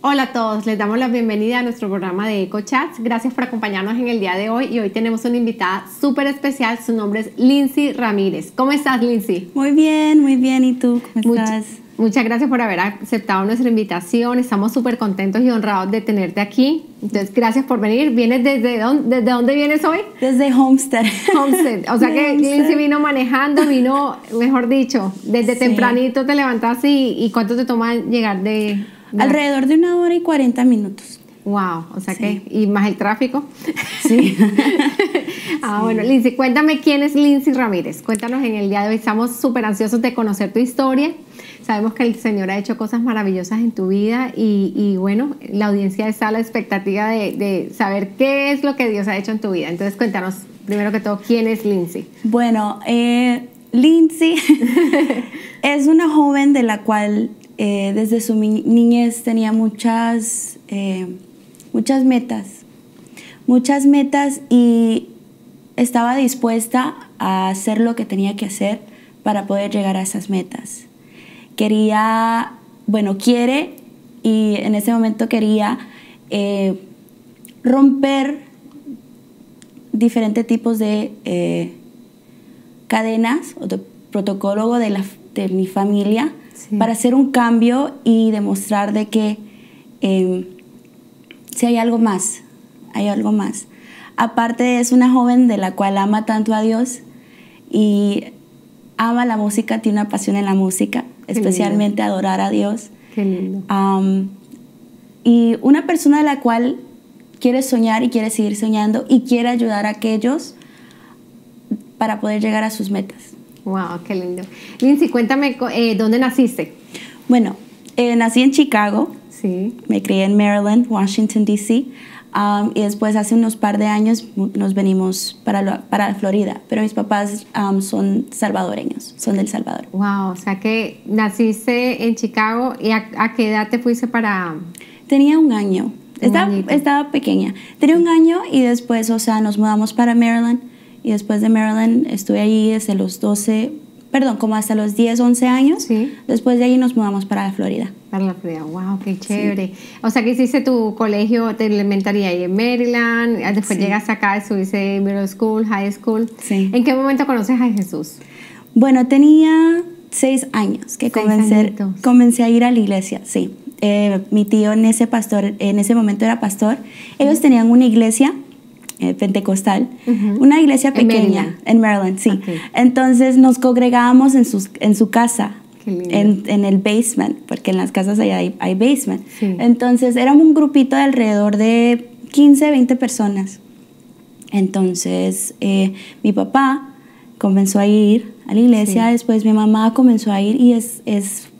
Hola a todos, les damos la bienvenida a nuestro programa de EcoChats. Gracias por acompañarnos en el día de hoy y hoy tenemos una invitada súper especial. Su nombre es Lindsay Ramírez. ¿Cómo estás, Lindsay? Muy bien. ¿Y tú? ¿Cómo estás? Muchas gracias por haber aceptado nuestra invitación. Estamos súper contentos y honrados de tenerte aquí. Entonces, gracias por venir. ¿Vienes desde dónde vienes hoy? Desde Homestead. Homestead. O sea que Lindsay vino manejando, mejor dicho, desde tempranito te levantaste y ¿cuánto te toma llegar de...? Alrededor de 1 hora y 40 minutos. Wow, o sea que, y más el tráfico. Sí. Bueno, Lindsay, cuéntame quién es Lindsay Ramírez. Cuéntanos en el día de hoy. Estamos súper ansiosos de conocer tu historia. Sabemos que el Señor ha hecho cosas maravillosas en tu vida y bueno, la audiencia está a la expectativa de saber qué es lo que Dios ha hecho en tu vida. Entonces, cuéntanos, primero que todo, ¿quién es Lindsay? Bueno, Lindsay es una joven de la cual desde su niñez tenía muchas metas y estaba dispuesta a hacer lo que tenía que hacer para poder llegar a esas metas. Quiere y en ese momento quería romper diferentes tipos de cadenas o de protocolo de mi familia. Sí. Para hacer un cambio y demostrar de que si hay algo más. Aparte es una joven de la cual ama tanto a Dios y ama la música, tiene una pasión en la música, especialmente adorar a Dios. Qué lindo. Y una persona de la cual quiere soñar y quiere seguir soñando y quiere ayudar a aquellos para poder llegar a sus metas. Wow, qué lindo. Lindsay, cuéntame, ¿dónde naciste? Bueno, nací en Chicago. Sí. Me crié en Maryland, Washington, D.C. Y después, hace unos par de años, nos venimos para Florida. Pero mis papás son salvadoreños, son del Salvador. Wow, o sea que naciste en Chicago. ¿Y a qué edad te fuiste para...? Tenía 1 año. Estaba pequeña. Tenía 1 año y después, nos mudamos para Maryland. Y después de Maryland estuve allí desde los como hasta los 10, 11 años. Sí. Después de ahí nos mudamos para la Florida. Para la Florida, wow, qué chévere. Sí. O sea que hiciste tu colegio de elementaria ahí en Maryland, después llegaste acá, estuviste middle school, high school. Sí. ¿En qué momento conoces a Jesús? Bueno, tenía 6 años que comencé a ir a la iglesia, sí. Mi tío en ese momento era pastor. Ellos tenían una iglesia pentecostal, una iglesia pequeña en Maryland, sí. Okay. Entonces nos congregábamos en su casa, en el basement, porque en las casas allá hay basement. Sí. Entonces éramos un grupito de alrededor de 15, 20 personas. Entonces mi papá comenzó a ir a la iglesia, después mi mamá comenzó a ir y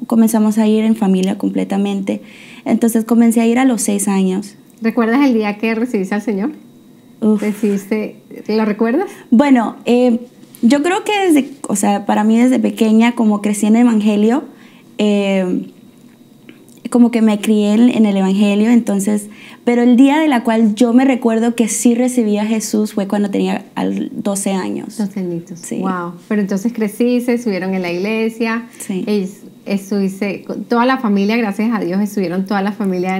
comenzamos a ir en familia completamente. Entonces comencé a ir a los 6 años. ¿Recuerdas el día que recibiste al Señor? ¿Lo recuerdas? Bueno, yo creo que para mí desde pequeña, como crecí en el Evangelio, como que me crié en el Evangelio, entonces, pero el día de la cual yo me recuerdo que sí recibí a Jesús fue cuando tenía 12 años. 12 añitos, sí. Wow. Pero entonces creciste, estuvieron en la iglesia. Sí. Estuviste, toda la familia, gracias a Dios, estuvieron toda la familia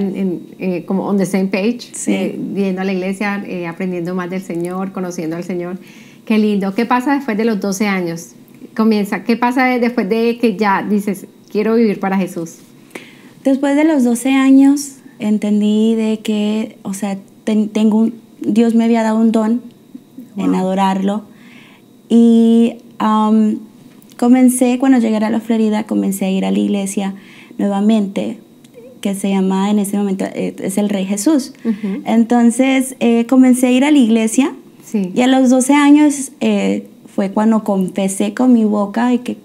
como on the same page, sí. Yendo a la iglesia, aprendiendo más del Señor, conociendo al Señor. Qué lindo. ¿Qué pasa después de los 12 años? ¿Qué pasa después de que ya dices, quiero vivir para Jesús? Después de los 12 años entendí de que, Dios me había dado un don en adorarlo y cuando llegué a la Florida, comencé a ir a la iglesia nuevamente, que se llama en ese momento, es el Rey Jesús. Entonces, comencé a ir a la iglesia. Sí. Y a los 12 años fue cuando confesé con mi boca y que,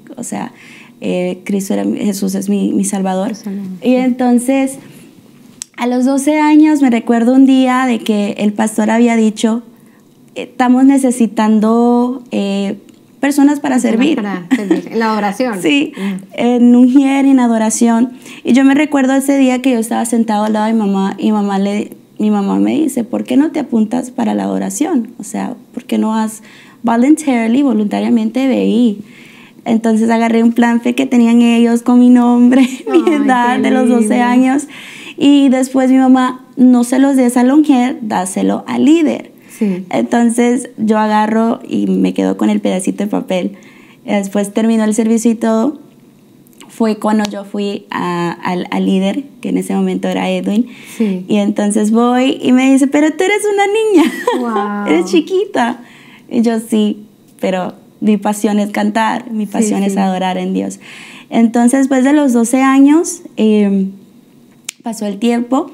Jesús es mi Salvador. Y entonces, a los 12 años me recuerdo un día de que el pastor había dicho, estamos necesitando personas para servir. Para servir. En la adoración. Sí, en ungir, en adoración. Y yo me recuerdo ese día que yo estaba sentado al lado de mi mamá y mi mamá me dice, ¿por qué no te apuntas para la adoración? ¿Por qué no has voluntariamente veí? Entonces agarré un plan que tenían ellos con mi nombre, mi edad de los 12 años. Y después mi mamá, no se los des a la mujer, dáselo al líder. Sí. Entonces yo agarro y me quedo con el pedacito de papel. Después terminó el servicio y todo. Fue cuando yo fui al líder, que en ese momento era Edwin. Sí. Y entonces voy y me dice, pero tú eres una niña, wow. eres chiquita. Y yo sí, pero mi pasión es cantar, mi pasión es adorar en Dios. Entonces, después de los 12 años, pasó el tiempo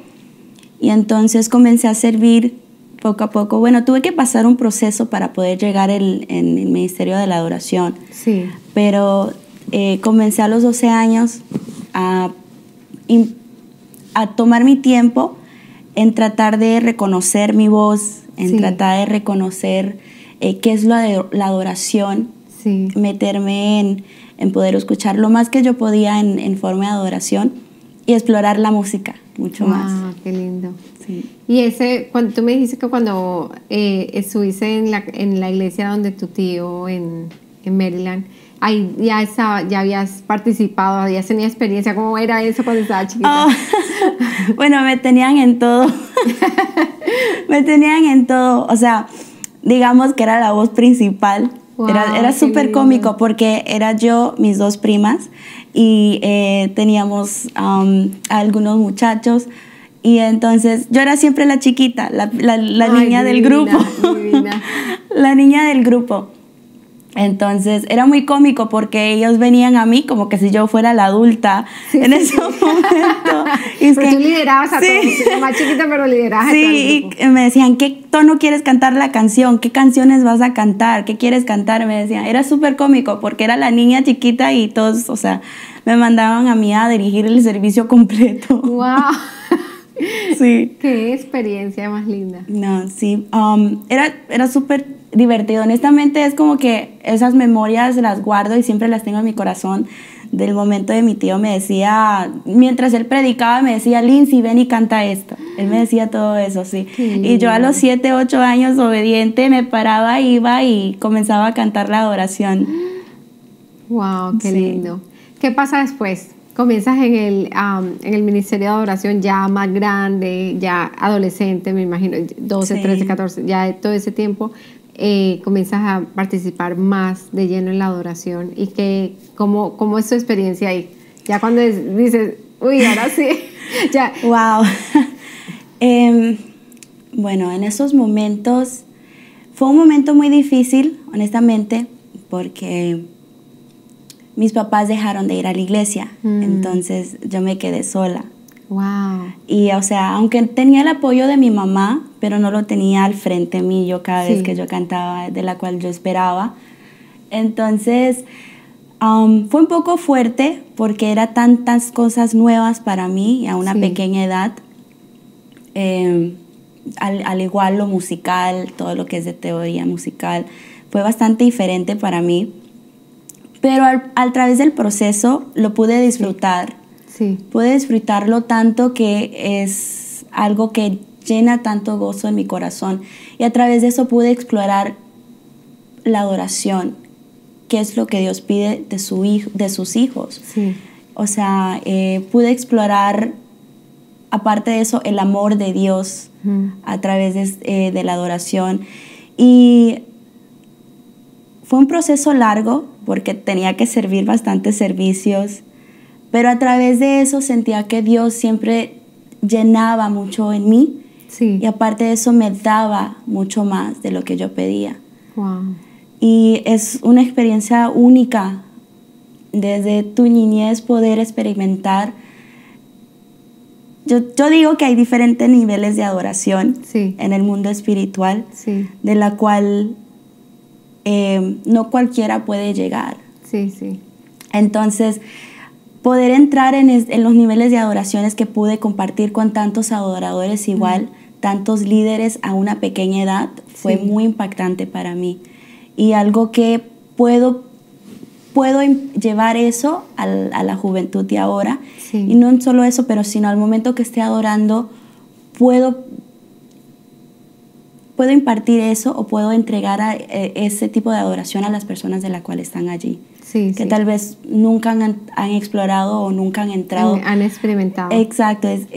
y entonces comencé a servir poco a poco. Bueno, tuve que pasar un proceso para poder llegar en el ministerio de la adoración. Sí. Pero comencé a los 12 años a tomar mi tiempo en tratar de reconocer mi voz, en tratar de reconocer qué es la adoración, meterme en poder escuchar lo más que yo podía en forma de adoración y explorar la música mucho más. Qué lindo. Sí. Y cuando tú me dijiste que cuando estuviste en la iglesia donde tu tío en Maryland, ahí ya habías participado, habías tenido experiencia. ¿Cómo era eso cuando estaba chiquita? Bueno, me tenían en todo. Me tenían en todo. O sea, digamos que era la voz principal. Wow, era súper cómico porque era yo, mis 2 primas y teníamos algunos muchachos. Y entonces yo era siempre la chiquita, la niña del grupo. Divina. La niña del grupo. Entonces era muy cómico porque ellos venían a mí como que si yo fuera la adulta en ese momento. Y pero tú liderabas a todos, la más chiquita, pero liderabas a todo el grupo. Y me decían, ¿qué tono quieres cantar la canción? ¿Qué canciones vas a cantar? ¿Qué quieres cantar? Me decían, era súper cómico porque era la niña chiquita y todos, o sea, me mandaban a mí a dirigir el servicio completo. ¡Wow! Sí. Qué experiencia más linda. No, sí. Era súper divertido. Honestamente es como que esas memorias las guardo y siempre las tengo en mi corazón. Del momento de mi tío me decía, mientras él predicaba, me decía, Lindsay, ven y canta esto. Él me decía todo eso, sí. Y yo a los 7, 8 años, obediente, me paraba, iba y comenzaba a cantar la adoración. Wow, qué lindo. ¿Qué pasa después? Comienzas en el ministerio de adoración ya más grande, ya adolescente, me imagino, 12, 13, 14, ya de todo ese tiempo. Comienzas a participar más de lleno en la adoración. ¿Y cómo es tu experiencia ahí? Ya cuando dices, uy, ahora sí. Ya. Wow. Bueno, en esos momentos fue un momento muy difícil, honestamente, porque mis papás dejaron de ir a la iglesia. Entonces yo me quedé sola. Wow. Y o sea, aunque tenía el apoyo de mi mamá, pero no lo tenía al frente mío cada vez que yo cantaba, de la cual yo esperaba. Entonces fue un poco fuerte porque era tantas cosas nuevas para mí a una pequeña edad. Al igual lo musical, todo lo que es de teoría musical, fue bastante diferente para mí. Pero a través del proceso lo pude disfrutar. Sí. Pude disfrutarlo tanto que es algo que llena tanto gozo en mi corazón. Y a través de eso pude explorar la adoración, que es lo que Dios pide de sus hijos. Sí. O sea, pude explorar, aparte de eso, el amor de Dios a través de la adoración. Y fue un proceso largo porque tenía que servir bastantes servicios. Pero a través de eso sentía que Dios siempre llenaba mucho en mí. Sí. Y aparte de eso me daba mucho más de lo que yo pedía. Wow. Y es una experiencia única desde tu niñez poder experimentar. Yo digo que hay diferentes niveles de adoración en el mundo espiritual, de la cual no cualquiera puede llegar. Entonces, poder entrar en los niveles de adoraciones que pude compartir con tantos adoradores igual, tantos líderes a una pequeña edad, fue muy impactante para mí. Y algo que puedo llevar eso a la juventud de ahora. Y no solo eso, pero sino al momento que esté adorando, puedo impartir eso o puedo entregar ese tipo de adoración a las personas de las cuales están allí. que tal vez nunca han explorado o nunca han entrado. Han experimentado. Exacto, es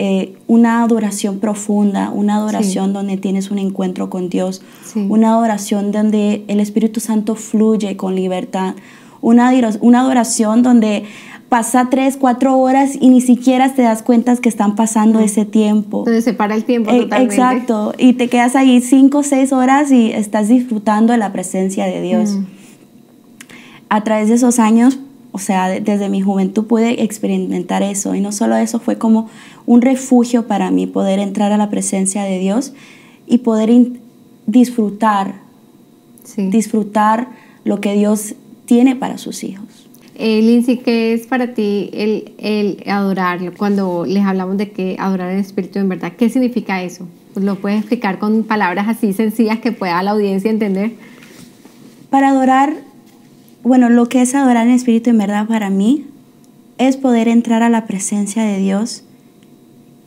una adoración profunda, una adoración donde tienes un encuentro con Dios, una adoración donde el Espíritu Santo fluye con libertad, una adoración donde pasa 3, 4 horas y ni siquiera te das cuenta que están pasando ese tiempo. Entonces se para el tiempo totalmente. Exacto, y te quedas ahí 5, 6 horas y estás disfrutando de la presencia de Dios. A través de esos años, o sea, desde mi juventud pude experimentar eso, y no solo eso, fue como un refugio para mí poder entrar a la presencia de Dios y poder disfrutar lo que Dios tiene para sus hijos. Lindsay, ¿qué es para ti el adorar? Cuando les hablamos de que adorar en espíritu en verdad, ¿qué significa eso? ¿Lo puedes explicar con palabras así sencillas que pueda la audiencia entender? Para adorar, bueno, lo que es adorar en espíritu en verdad para mí es poder entrar a la presencia de Dios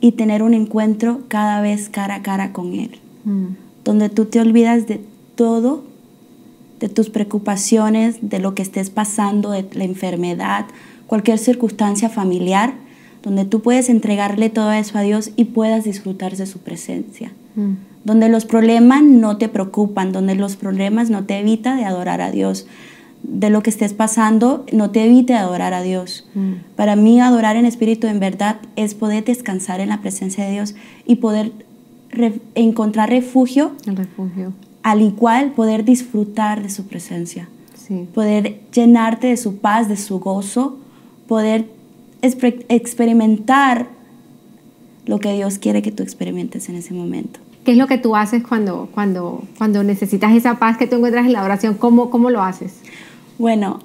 y tener un encuentro cada vez cara a cara con Él, donde tú te olvidas de todo, de tus preocupaciones, de lo que estés pasando, de la enfermedad, cualquier circunstancia familiar, donde tú puedes entregarle todo eso a Dios y puedas disfrutar de su presencia. Donde los problemas no te preocupan, donde los problemas no te evitan de adorar a Dios, de lo que estés pasando no te evite adorar a Dios. Para mí adorar en espíritu en verdad es poder descansar en la presencia de Dios y poder encontrar refugio. El refugio. Al igual poder disfrutar de su presencia, poder llenarte de su paz, de su gozo, poder experimentar lo que Dios quiere que tú experimentes en ese momento. ¿Qué es lo que tú haces cuando necesitas esa paz que tú encuentras en la oración? ¿Cómo lo haces? Bueno,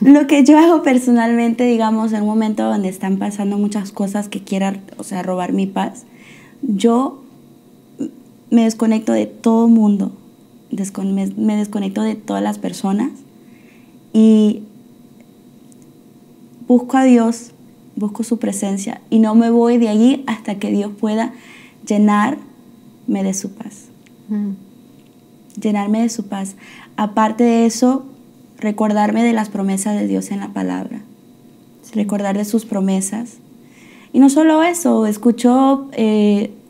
lo que yo hago personalmente, digamos, en un momento donde están pasando muchas cosas que quieran, robar mi paz, yo me desconecto de todo mundo, me desconecto de todas las personas y busco a Dios, busco su presencia y no me voy de allí hasta que Dios pueda llenarme de su paz. Llenarme de su paz. Aparte de eso, recordarme de las promesas de Dios en la palabra, recordar de sus promesas. Y no solo eso, escucho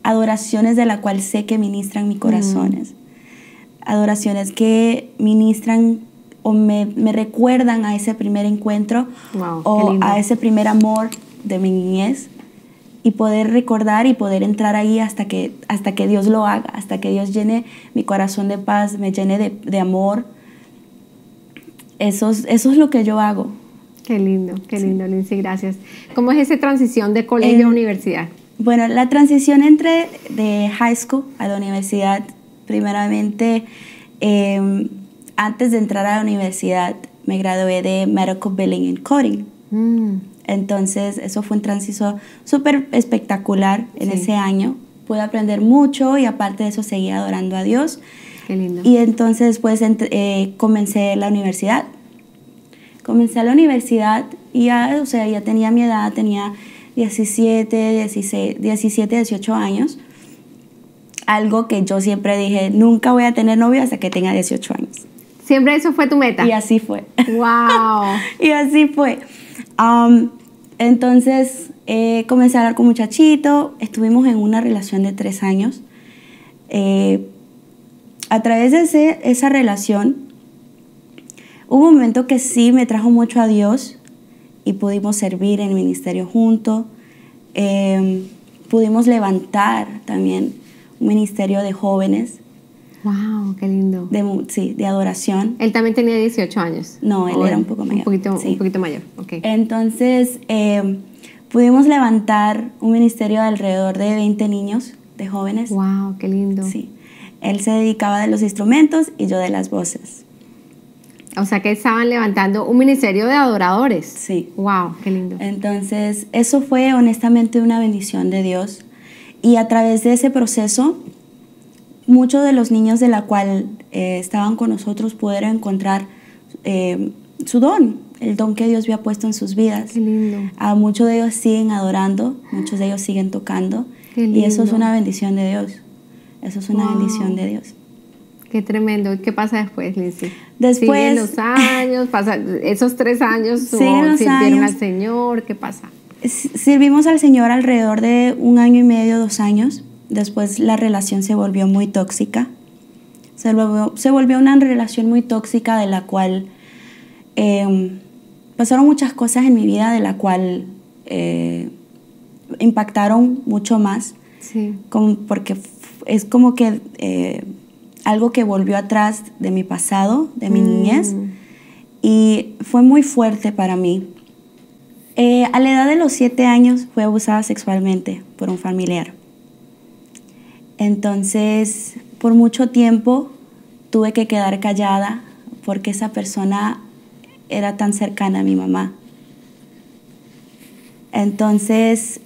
adoraciones de la cual sé que ministran mis corazones, adoraciones que ministran o me recuerdan a ese primer encuentro o a ese primer amor de mi niñez, y poder recordar y poder entrar ahí hasta que Dios lo haga, hasta que Dios llene mi corazón de paz, me llene de amor. Eso es lo que yo hago. Qué lindo, Lindsay, gracias. ¿Cómo es esa transición de colegio a universidad? Bueno, la transición de high school a la universidad, primeramente, antes de entrar a la universidad, me gradué de Medical Billing and Coding. Entonces, eso fue un transición súper espectacular en ese año. Pude aprender mucho y aparte de eso seguía adorando a Dios. Qué lindo. Y entonces después comencé la universidad. Comencé a la universidad y ya tenía mi edad, tenía 17, 18 años. Algo que yo siempre dije, nunca voy a tener novio hasta que tenga 18 años. ¿Siempre eso fue tu meta? Y así fue. ¡Wow! Y así fue. Entonces comencé a hablar con un muchachito, estuvimos en una relación de 3 años. A través de esa relación hubo un momento que sí me trajo mucho a Dios y pudimos servir en el ministerio juntos. Pudimos levantar también un ministerio de jóvenes. ¡Wow! ¡Qué lindo! De adoración. ¿Él también tenía 18 años? No, él era un poco mayor. Un poquito mayor, ok. Entonces, pudimos levantar un ministerio de alrededor de 20 niños, de jóvenes. ¡Wow! ¡Qué lindo! Sí. Él se dedicaba de los instrumentos y yo de las voces. O sea que estaban levantando un ministerio de adoradores. Sí. ¡Wow! ¡Qué lindo! Entonces, eso fue honestamente una bendición de Dios. Y a través de ese proceso, muchos de los niños de la cual estaban con nosotros pudieron encontrar su don, el don que Dios había puesto en sus vidas. Qué lindo. Muchos de ellos siguen adorando, muchos de ellos siguen tocando. Qué lindo. Y eso es una bendición de Dios. Eso es una bendición de Dios. Qué tremendo. ¿Y qué pasa después, Lindsay? Después... Siguen los años, pasan esos 3 años, sirvieron al Señor, ¿qué pasa? Sirvimos al Señor alrededor de 1 año y medio, 2 años. Después la relación se volvió muy tóxica. Se volvió una relación muy tóxica de la cual pasaron muchas cosas en mi vida de la cual impactaron mucho más. Sí. Porque es como que algo que volvió atrás de mi pasado, de mi niñez, y fue muy fuerte para mí. A la edad de los 7 años fui abusada sexualmente por un familiar. Entonces, por mucho tiempo tuve que quedar callada porque esa persona era tan cercana a mi mamá. Entonces,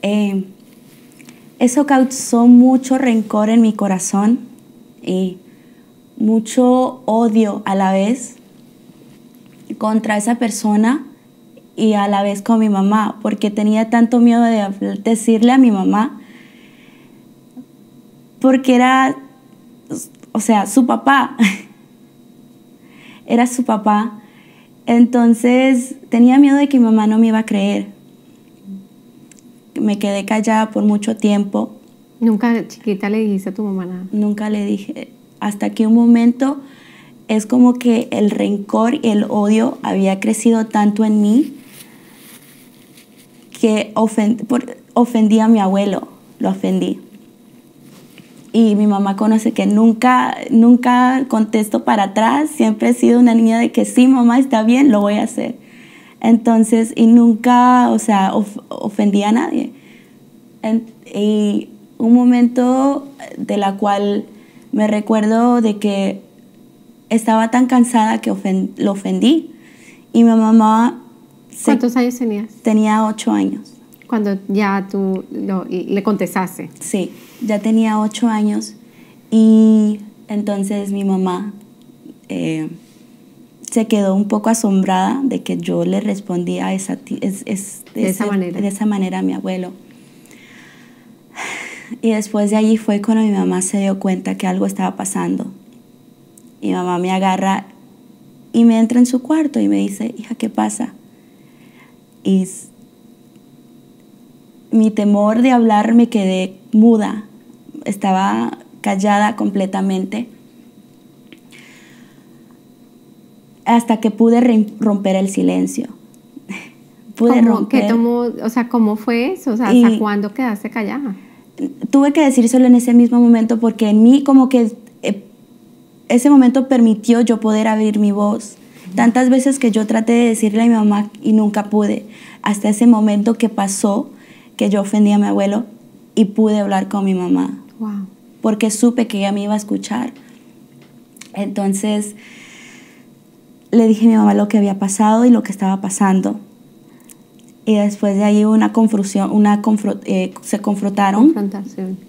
eso causó mucho rencor en mi corazón y mucho odio a la vez contra esa persona y a la vez con mi mamá, porque tenía tanto miedo de decirle a mi mamá, porque era, o sea, su papá, era su papá. Entonces tenía miedo de que mi mamá no me iba a creer. Me quedé callada por mucho tiempo. ¿Nunca, chiquita, le dijiste a tu mamá nada? Nunca le dije, hasta que un momento es como que el rencor y el odio había crecido tanto en mí que ofendí a mi abuelo, lo ofendí. Y mi mamá conoce que nunca contesto para atrás, siempre he sido una niña de que sí, mamá, está bien, lo voy a hacer. Entonces, y nunca, o sea, ofendí a nadie. Y un momento de la cual me recuerdo de que estaba tan cansada que lo ofendí. Y mi mamá... ¿Cuántos años tenías? Tenía 8 años. Cuando ya tú le contestaste. Sí, ya tenía 8 años. Y entonces mi mamá se quedó un poco asombrada de que yo le respondía de esa manera a mi abuelo. Y después de allí fue cuando mi mamá se dio cuenta que algo estaba pasando. Mi mamá me agarra y me entra en su cuarto y me dice, hija, ¿qué pasa? Y mi temor de hablar, me quedé muda, estaba callada completamente hasta que pude romper el silencio. ¿Cómo fue eso? O sea, ¿hasta cuándo quedaste callada? Tuve que decírselo en ese mismo momento porque en mí como que ese momento permitió yo poder abrir mi voz. Tantas veces que yo traté de decirle a mi mamá y nunca pude, hasta ese momento que pasó, que yo ofendí a mi abuelo y pude hablar con mi mamá. Wow. Porque supe que ella me iba a escuchar. Entonces le dije a mi mamá lo que había pasado y lo que estaba pasando. Y después de ahí hubo una confusión, se confrontaron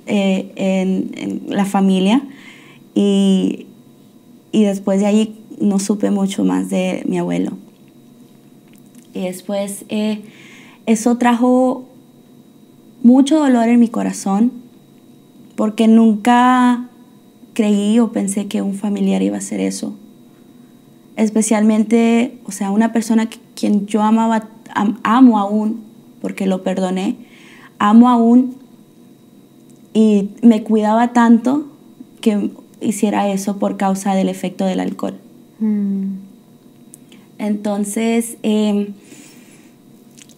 en la familia. Y después de ahí no supe mucho más de mi abuelo. Y después eso trajo mucho dolor en mi corazón porque nunca creí o pensé que un familiar iba a hacer eso. Especialmente, o sea, una persona quien yo amaba, amo aún, porque lo perdoné, amo aún y me cuidaba tanto que hiciera eso por causa del efecto del alcohol. Entonces,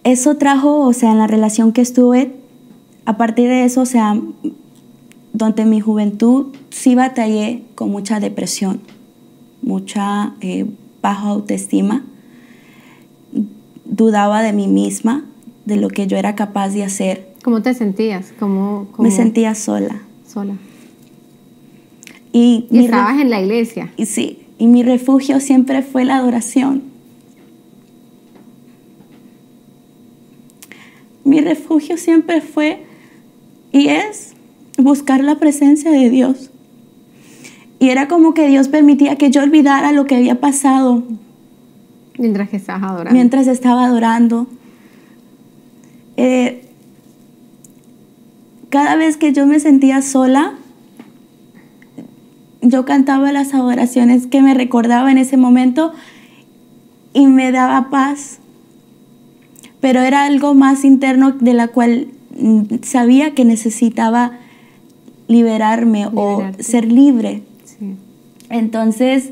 eso trajo, o sea, en la relación que estuve, a partir de eso, o sea, durante mi juventud sí batallé con mucha depresión, mucha baja autoestima, dudaba de mí misma, de lo que yo era capaz de hacer. ¿Cómo te sentías? Me sentía sola. Sola. Y estabas en la iglesia. Y sí, y mi refugio siempre fue la adoración. Mi refugio siempre fue y es buscar la presencia de Dios. Y era como que Dios permitía que yo olvidara lo que había pasado. Mientras que estabas adorando. Mientras estaba adorando. Cada vez que yo me sentía sola, yo cantaba las adoraciones que me recordaba en ese momento y me daba paz. Pero era algo más interno de la cual sabía que necesitaba liberarme o ser libre. Sí. Entonces,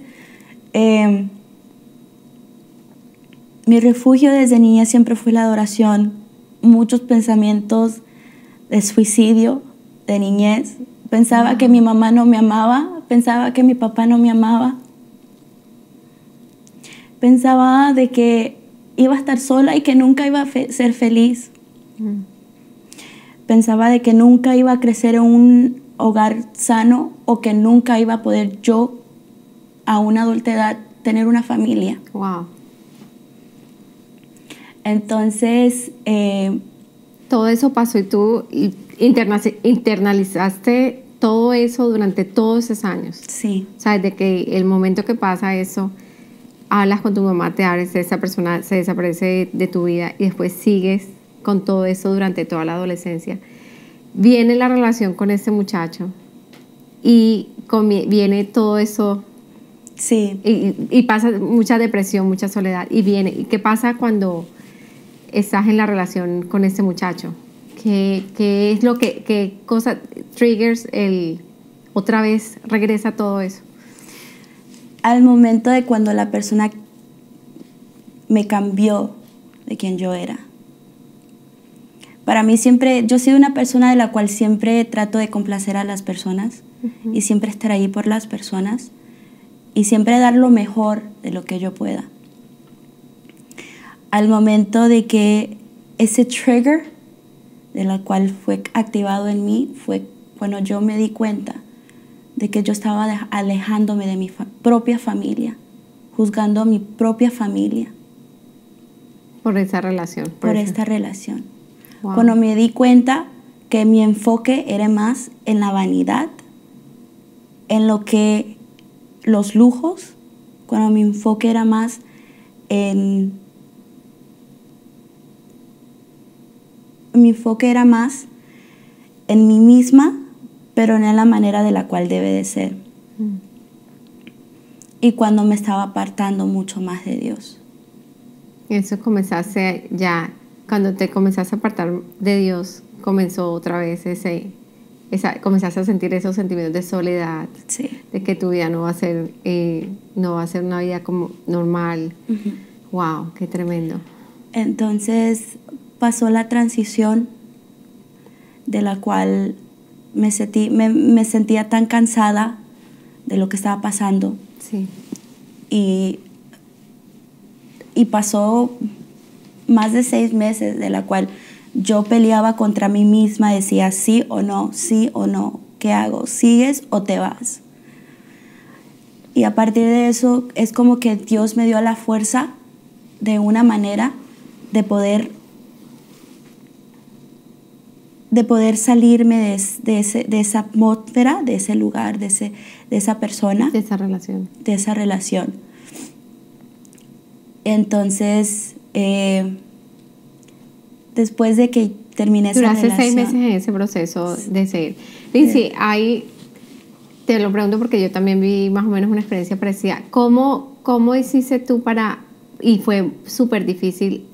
mi refugio desde niña siempre fue la adoración. Muchos pensamientos de suicidio de niñez. Pensaba que mi mamá no me amaba, pensaba que mi papá no me amaba. Pensaba de que iba a estar sola y que nunca iba a ser feliz. Pensaba de que nunca iba a crecer en un hogar sano o que nunca iba a poder yo, a una adulta edad, tener una familia. Wow. Entonces, todo eso pasó y tú internalizaste todo eso durante todos esos años. Sí. O sea, desde que el momento que pasa eso, hablas con tu mamá, te abres, esa persona se desaparece de tu vida y después sigues con todo eso durante toda la adolescencia. Viene la relación con este muchacho y viene todo eso. Sí. Y pasa mucha depresión, mucha soledad. ¿Y qué pasa cuando estás en la relación con este muchacho? ¿Qué es lo qué cosa triggers otra vez regresa todo eso? Al momento de cuando la persona me cambió de quien yo era. Para mí siempre, yo he sido una persona de la cual siempre trato de complacer a las personas y siempre estar ahí por las personas y siempre dar lo mejor de lo que yo pueda. Al momento de que ese trigger de la cual fue activado en mí fue cuando yo me di cuenta de que yo estaba alejándome de mi propia familia, juzgando a mi propia familia. Por esa relación. Por esta relación. Wow. Cuando me di cuenta que mi enfoque era más en la vanidad, en lo que los lujos, cuando mi enfoque era más en mí misma, pero no en la manera de la cual debe de ser. Y cuando me estaba apartando mucho más de Dios. Eso comenzaste ya, cuando te comenzaste a apartar de Dios, comenzó otra vez comenzaste a sentir esos sentimientos de soledad, sí. De que tu vida no va a ser una vida como normal. Wow, qué tremendo. Entonces pasó la transición de la cual me sentía tan cansada de lo que estaba pasando. Sí. Y pasó más de 6 meses de la cual yo peleaba contra mí misma, decía sí o no, ¿qué hago? ¿Sigues o te vas? Y a partir de eso es como que Dios me dio la fuerza de una manera de poder salirme de esa atmósfera, de ese lugar, de esa persona. De esa relación. De esa relación. Entonces, después de que terminé esa relación... Duraste 6 meses en ese proceso de seguir. Lindsay, te lo pregunto porque yo también vi más o menos una experiencia parecida. ¿Cómo hiciste tú y fue súper difícil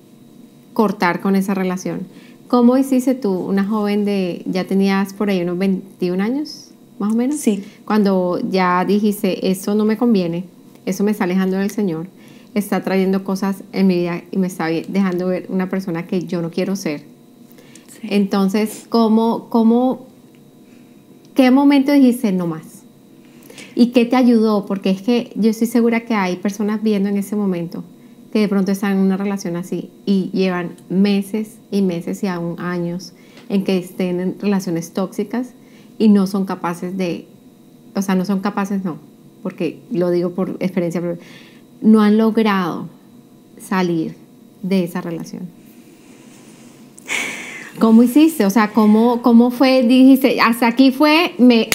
cortar con esa relación? ¿Cómo hiciste tú, una joven ya tenías por ahí unos 21 años, más o menos? Sí. Cuando ya dijiste, eso no me conviene, eso me está alejando del Señor, está trayendo cosas en mi vida y me está dejando ver una persona que yo no quiero ser. Sí. Entonces, ¿qué momento dijiste no más? ¿Y qué te ayudó? Porque es que yo estoy segura que hay personas viendo en ese momento que de pronto están en una relación así y llevan meses y meses y aún años en que estén en relaciones tóxicas y no son capaces porque lo digo por experiencia, pero no han logrado salir de esa relación. ¿Cómo hiciste? O sea, ¿cómo fue? Dijiste, hasta aquí me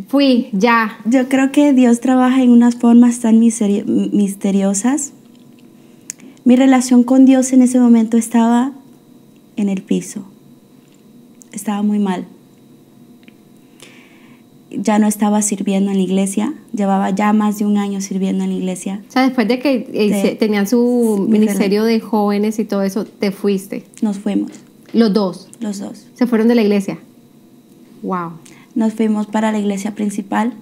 fui, ya. Yo creo que Dios trabaja en unas formas tan misteriosas. Mi relación con Dios en ese momento estaba en el piso. Estaba muy mal. ya no estaba sirviendo en la iglesia. Llevaba ya más de un año sirviendo en la iglesia. O sea, después de que tenían su ministerio de jóvenes y todo eso, ¿te fuiste? Nos fuimos. ¿Los dos? Los dos. ¿Se fueron de la iglesia? Wow. Nos fuimos para la iglesia principal,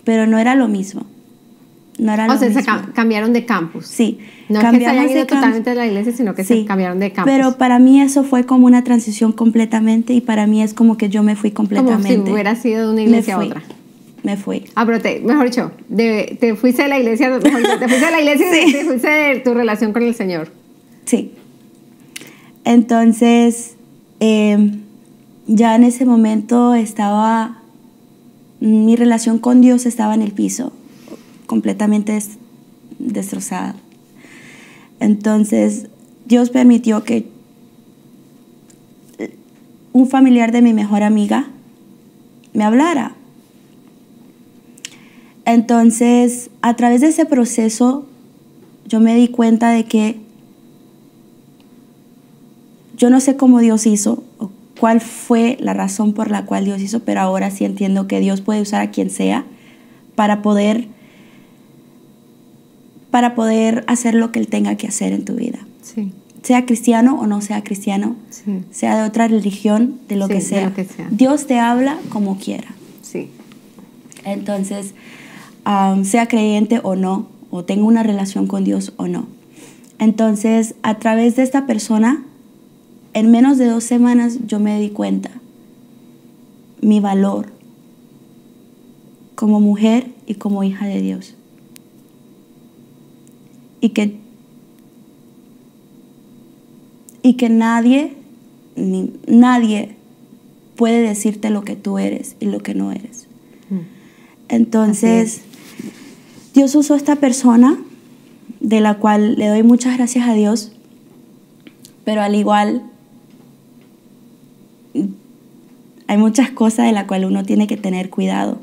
pero no era lo mismo. No era lo mismo. Se cambiaron de campus. Sí. No es que se hayan ido totalmente de la iglesia, sino que se cambiaron de campus. Pero para mí eso fue como una transición completamente, y para mí es como que yo me fui completamente. Como si hubiera sido de una iglesia a otra. Me fui. Ah, pero mejor dicho, te fuiste de la iglesia, te fuiste de la iglesia sí. Y te fuiste de tu relación con el Señor. Sí. Entonces, ya en ese momento mi relación con Dios estaba en el piso, completamente destrozada. Entonces, Dios permitió que un familiar de mi mejor amiga me hablara. Entonces, a través de ese proceso, yo me di cuenta de que yo no sé cómo Dios hizo o cuál fue la razón por la cual Dios hizo, pero ahora sí entiendo que Dios puede usar a quien sea para poder hacer lo que Él tenga que hacer en tu vida. Sí. Sea cristiano o no sea cristiano, sí. Sea de otra religión, de lo que sea. De lo que sea. Dios te habla como quiera. Sí. Entonces, sea creyente o no, o tenga una relación con Dios o no. Entonces, a través de esta persona, en menos de 2 semanas yo me di cuenta mi valor como mujer y como hija de Dios. Y que nadie puede decirte lo que tú eres y lo que no eres. Entonces, Dios usó a esta persona, de la cual le doy muchas gracias a Dios, pero al igual hay muchas cosas de las cuales uno tiene que tener cuidado.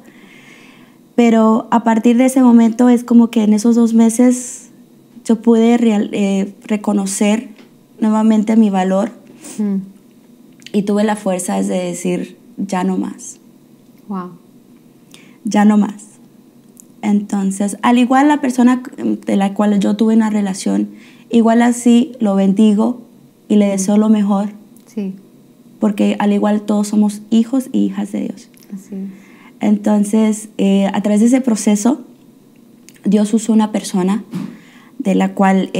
Pero a partir de ese momento es como que en esos 2 meses yo pude reconocer nuevamente mi valor y tuve la fuerza de decir, ya no más. Wow. Ya no más. Entonces, al igual la persona de la cual yo tuve una relación, igual así lo bendigo y le deseo lo mejor. Sí. Porque al igual todos somos hijos y hijas de Dios. Así es. Entonces, a través de ese proceso, Dios usó una persona de la cual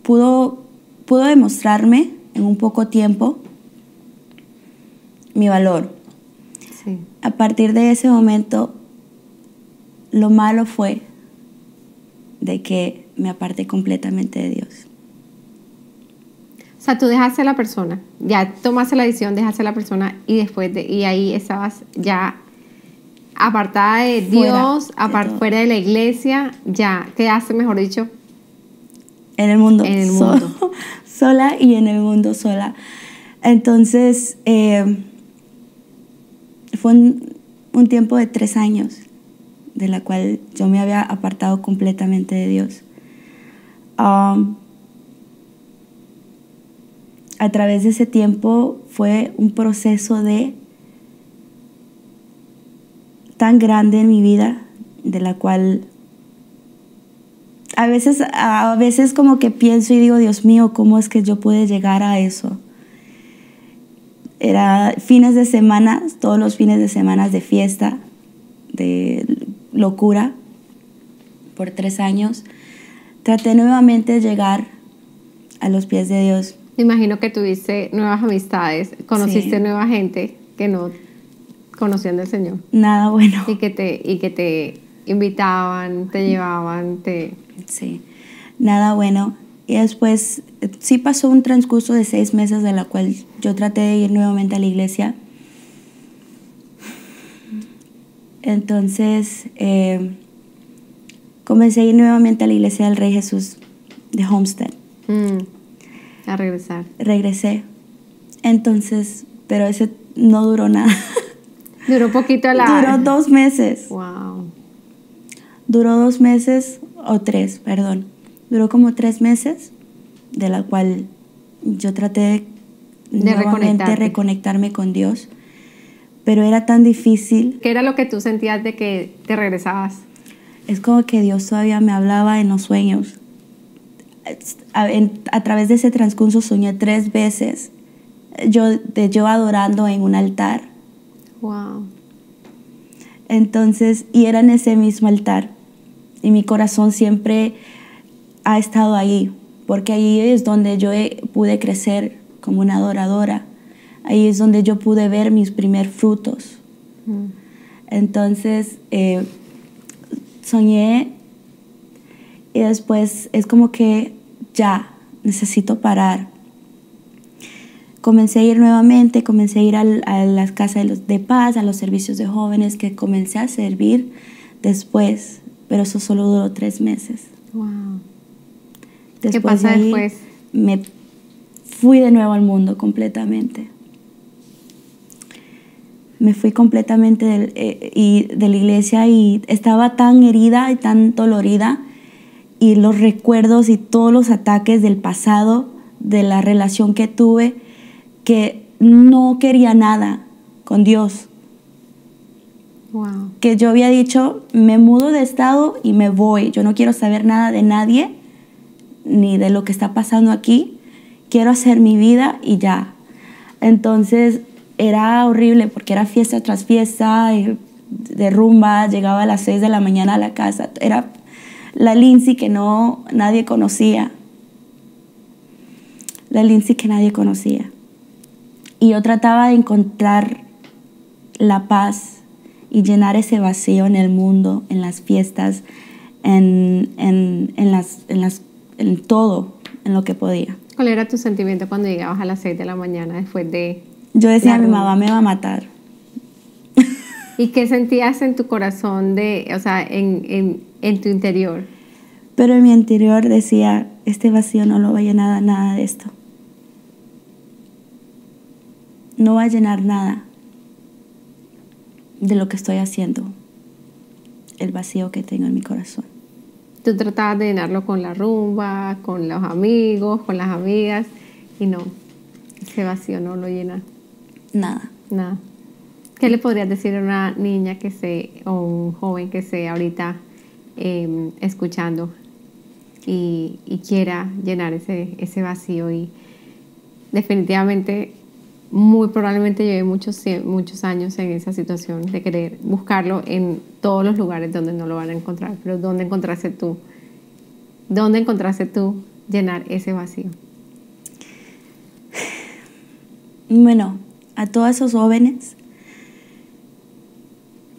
pudo demostrarme en un poco tiempo mi valor. Sí. A partir de ese momento, lo malo fue de que me aparté completamente de Dios. O sea, tú dejaste a la persona, ya tomaste la decisión, dejaste a la persona y ahí estabas ya apartada de Dios, fuera de la iglesia, ya quedaste, mejor dicho, en el mundo. En el mundo. Sola y en el mundo sola. Entonces, fue un tiempo de 3 años de la cual yo me había apartado completamente de Dios. A través de ese tiempo fue un proceso tan grande en mi vida, de la cual a veces como que pienso y digo, Dios mío, ¿cómo es que yo pude llegar a eso? Era fines de semana, todos los fines de semana de fiesta, de locura, por 3 años. Traté nuevamente de llegar a los pies de Dios. Imagino que tuviste nuevas amistades, conociste nueva gente que no conocían del Señor. Nada bueno. Y que te invitaban, te llevaban, Sí, nada bueno. Y después sí pasó un transcurso de 6 meses de la cual yo traté de ir nuevamente a la iglesia. Entonces comencé a ir nuevamente a la iglesia del Rey Jesús de Homestead. A regresar. Regresé. Entonces, pero ese no duró nada. Duró poquito Duró 2 meses. Wow. Duró 2 meses, o 3, perdón. Duró como 3 meses, de la cual yo traté de nuevamente reconectarme con Dios. pero era tan difícil. ¿Qué era lo que tú sentías de que te regresabas? Es como que Dios todavía me hablaba en los sueños. A través de ese transcurso soñé 3 veces yo adorando en un altar. Wow. Entonces, y era en ese mismo altar. Y mi corazón siempre ha estado ahí, porque ahí es donde yo pude crecer como una adoradora. Ahí es donde yo pude ver mis primeros frutos. Entonces, soñé y después es como que ya, necesito parar. Comencé a ir nuevamente, comencé a ir a las casas de paz, a los servicios de jóvenes, que comencé a servir después, pero eso solo duró 3 meses. Wow. Después ¿Qué pasa de ahí, después? Me fui de nuevo al mundo completamente. Me fui completamente de la iglesia y estaba tan herida y tan dolorida, y los recuerdos y todos los ataques del pasado, de la relación que tuve, que no quería nada con Dios. Wow. Que yo había dicho, me mudo de estado y me voy. Yo no quiero saber nada de nadie, ni de lo que está pasando aquí. Quiero hacer mi vida y ya. Entonces era horrible porque era fiesta tras fiesta, de rumba. Llegaba a las 6 de la mañana a la casa. Era la Lindsay que nadie conocía. La Lindsay que nadie conocía. Y yo trataba de encontrar la paz y llenar ese vacío en el mundo, en las fiestas, en todo, en lo que podía. ¿Cuál era tu sentimiento cuando llegabas a las 6 de la mañana después de...? Yo decía, mi mamá me va a matar. ¿Y qué sentías en tu corazón, o sea, en tu interior? Pero en mi interior decía, este vacío no lo va a llenar nada de esto. No va a llenar nada de lo que estoy haciendo, el vacío que tengo en mi corazón. Tú tratabas de llenarlo con la rumba, con los amigos, con las amigas, y no, ese vacío no lo llena. Nada. Nada. ¿Qué le podrías decir a una niña o un joven que esté ahorita escuchando y quiera llenar ese vacío? Y definitivamente, muy probablemente lleve muchos años en esa situación de querer buscarlo en todos los lugares donde no lo van a encontrar. Pero ¿dónde encontraste tú? ¿Dónde encontraste tú llenar ese vacío? Bueno, a todos esos jóvenes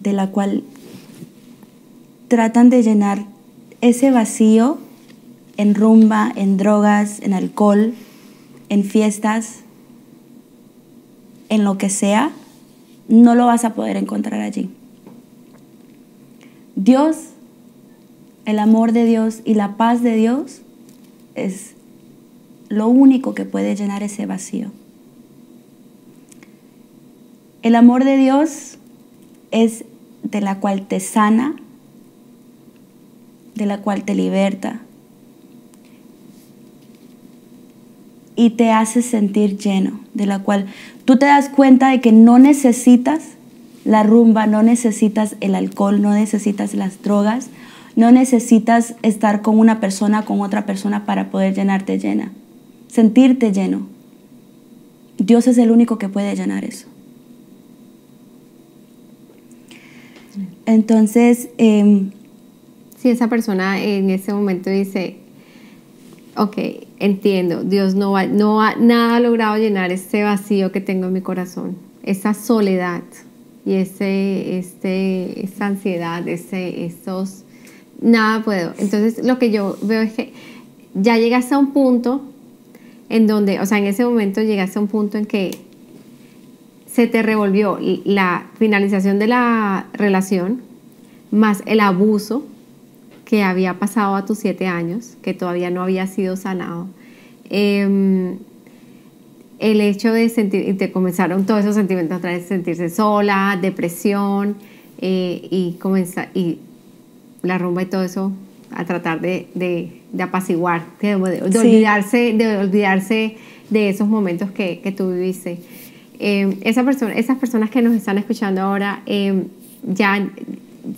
de la cual tratan de llenar ese vacío en rumba, en drogas, en alcohol, en fiestas, en lo que sea, no lo vas a poder encontrar allí. Dios, el amor de Dios y la paz de Dios es lo único que puede llenar ese vacío. El amor de Dios es de la cual te sana, de la cual te liberta y te hace sentir lleno, de la cual tú te das cuenta de que no necesitas la rumba, no necesitas el alcohol, no necesitas las drogas, no necesitas estar con una persona, con otra persona para poder llenarte llena, sentirte lleno. Dios es el único que puede llenar eso. Entonces, si esa persona en ese momento dice, ok, entiendo, Dios nada ha logrado llenar ese vacío que tengo en mi corazón, esa soledad y esa ansiedad, nada puedo. Entonces lo que yo veo es que ya llegaste a un punto en donde, o sea, en ese momento llegaste a un punto en que se te revolvió la finalización de la relación más el abuso que había pasado a tus 7 años, que todavía no había sido sanado. El hecho de sentir, y te comenzaron todos esos sentimientos otra vez, sentirse sola, depresión, y la rumba y todo eso, a tratar de apaciguar, de olvidarse de esos momentos que tú viviste. esas personas que nos están escuchando ahora ya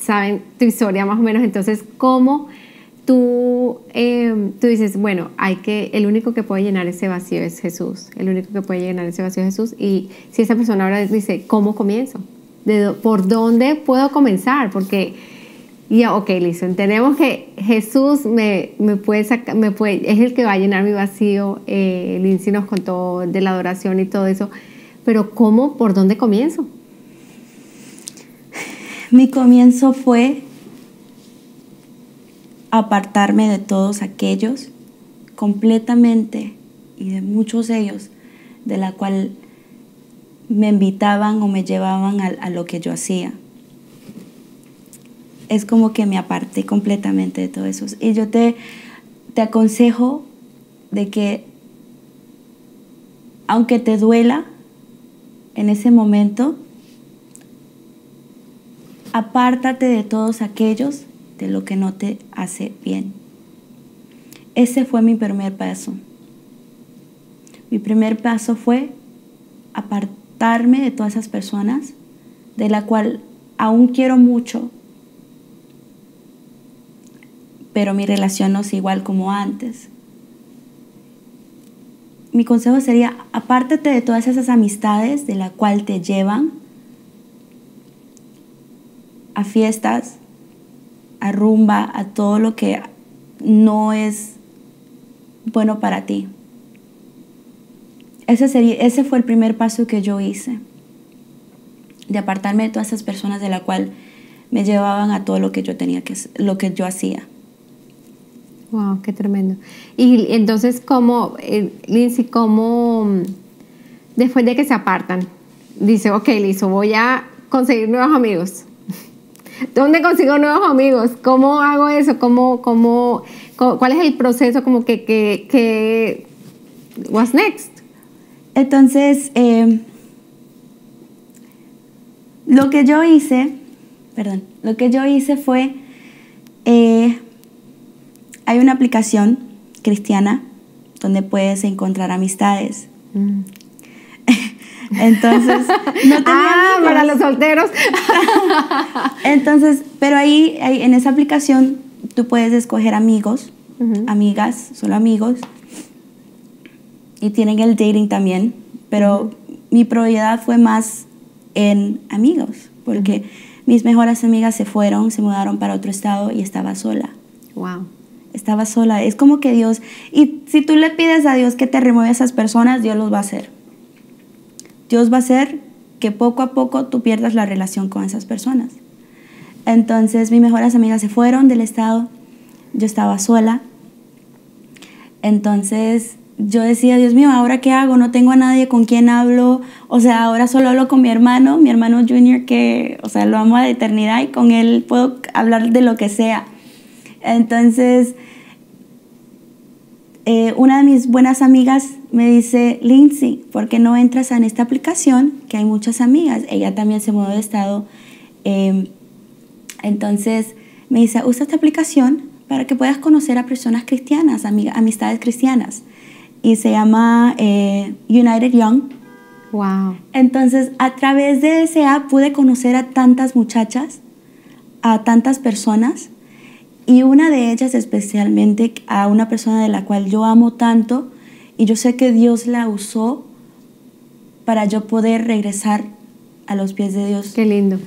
saben tu historia más o menos. Entonces, ¿cómo tú dices, bueno, el único que puede llenar ese vacío es Jesús? El único que puede llenar ese vacío es Jesús. Y si esa persona ahora dice, ¿cómo comienzo? ¿Por dónde puedo comenzar? Porque ya, ok, listo, entendemos que Jesús me puede sacar, es el que va a llenar mi vacío. Lindsay nos contó de la adoración y todo eso, pero ¿cómo? ¿Por dónde comienzo? Mi comienzo fue apartarme de todos aquellos completamente, y de muchos de ellos, de la cual me invitaban o me llevaban a lo que yo hacía. Es como que me aparté completamente de todo eso. Y yo te aconsejo de que, aunque te duela en ese momento, apártate de todos aquellos de lo que no te hace bien. Ese fue mi primer paso. Mi primer paso fue apartarme de todas esas personas de la cual aún quiero mucho, pero mi relación no es igual como antes. Mi consejo sería, apártate de todas esas amistades de la cual te llevan a fiestas, a rumba, a todo lo que no es bueno para ti. Ese fue el primer paso que yo hice, de apartarme de todas esas personas de la cual me llevaban a todo lo que yo hacía. Wow, qué tremendo. Y entonces, Lindsay, después de que se apartan, dice, ok, listo, voy a conseguir nuevos amigos? ¿Dónde consigo nuevos amigos? ¿Cómo hago eso? ¿Cuál es el proceso? What's next? Entonces, lo que yo hice fue, hay una aplicación cristiana donde puedes encontrar amistades. Entonces, no tenía amigos. Para los solteros. Entonces, pero ahí en esa aplicación tú puedes escoger amigos, amigas, solo amigos, y tienen el dating también, pero mi prioridad fue más en amigos, porque mis mejores amigas se mudaron para otro estado y estaba sola. Wow. Estaba sola. Es como que Dios, y si tú le pides a Dios que te remueva a esas personas, Dios los va a hacer. Dios va a hacer que poco a poco tú pierdas la relación con esas personas. Entonces mis mejores amigas se fueron del estado, yo estaba sola. Entonces yo decía, Dios mío, ¿ahora qué hago? No tengo a nadie con quien hablo. O sea, ahora solo hablo con mi hermano Junior, que, o sea, lo amo a la eternidad, y con él puedo hablar de lo que sea. Entonces, una de mis buenas amigas me dice, Lindsay, ¿por qué no entras en esta aplicación? Que hay muchas amigas. Ella también se mudó de estado. Entonces me dice, usa esta aplicación para que puedas conocer a personas cristianas, amistades cristianas. Y se llama United Young. Wow. Entonces, a través de ese app pude conocer a tantas muchachas, a tantas personas, y una de ellas especialmente a una persona de la cual yo amo tanto, y yo sé que Dios la usó para yo poder regresar a los pies de Dios. Qué lindo.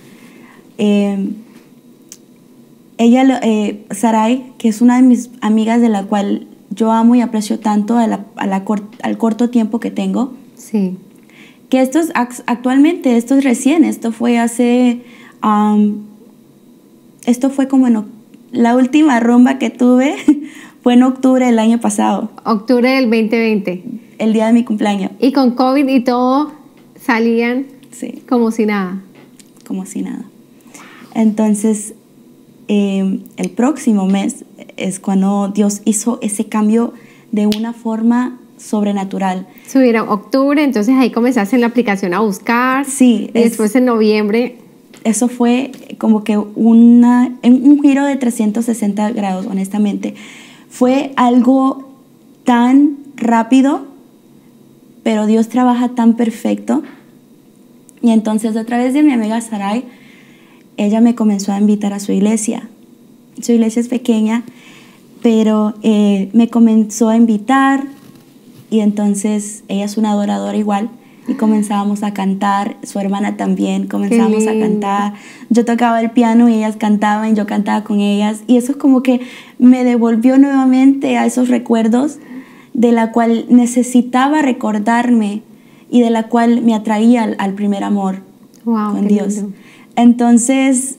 Ella, Sarai, que es una de mis amigas de la cual yo amo y aprecio tanto al corto tiempo que tengo. Sí. Que esto es actualmente, esto es recién, esto fue como la última rumba que tuve fue en octubre del año pasado. Octubre del 2020. El día de mi cumpleaños. Y con COVID y todo, salían como si nada. Como si nada. Entonces, el próximo mes es cuando Dios hizo ese cambio de una forma sobrenatural. Subieron octubre, entonces ahí comenzaste en la aplicación a buscar. Sí. Y después en noviembre. Eso fue como que un giro de 360 grados, honestamente. Fue algo tan rápido, pero Dios trabaja tan perfecto Y entonces a través de mi amiga Sarai, ella me comenzó a invitar a su iglesia. Su iglesia es pequeña, pero me comenzó a invitar, y entonces ella es una adoradora igual, y comenzábamos a cantar, su hermana también, comenzábamos a cantar. Yo tocaba el piano y ellas cantaban, y yo cantaba con ellas, y eso es como que me devolvió nuevamente a esos recuerdos de la cual necesitaba recordarme y de la cual me atraía al primer amor con Dios. Lindo. Entonces,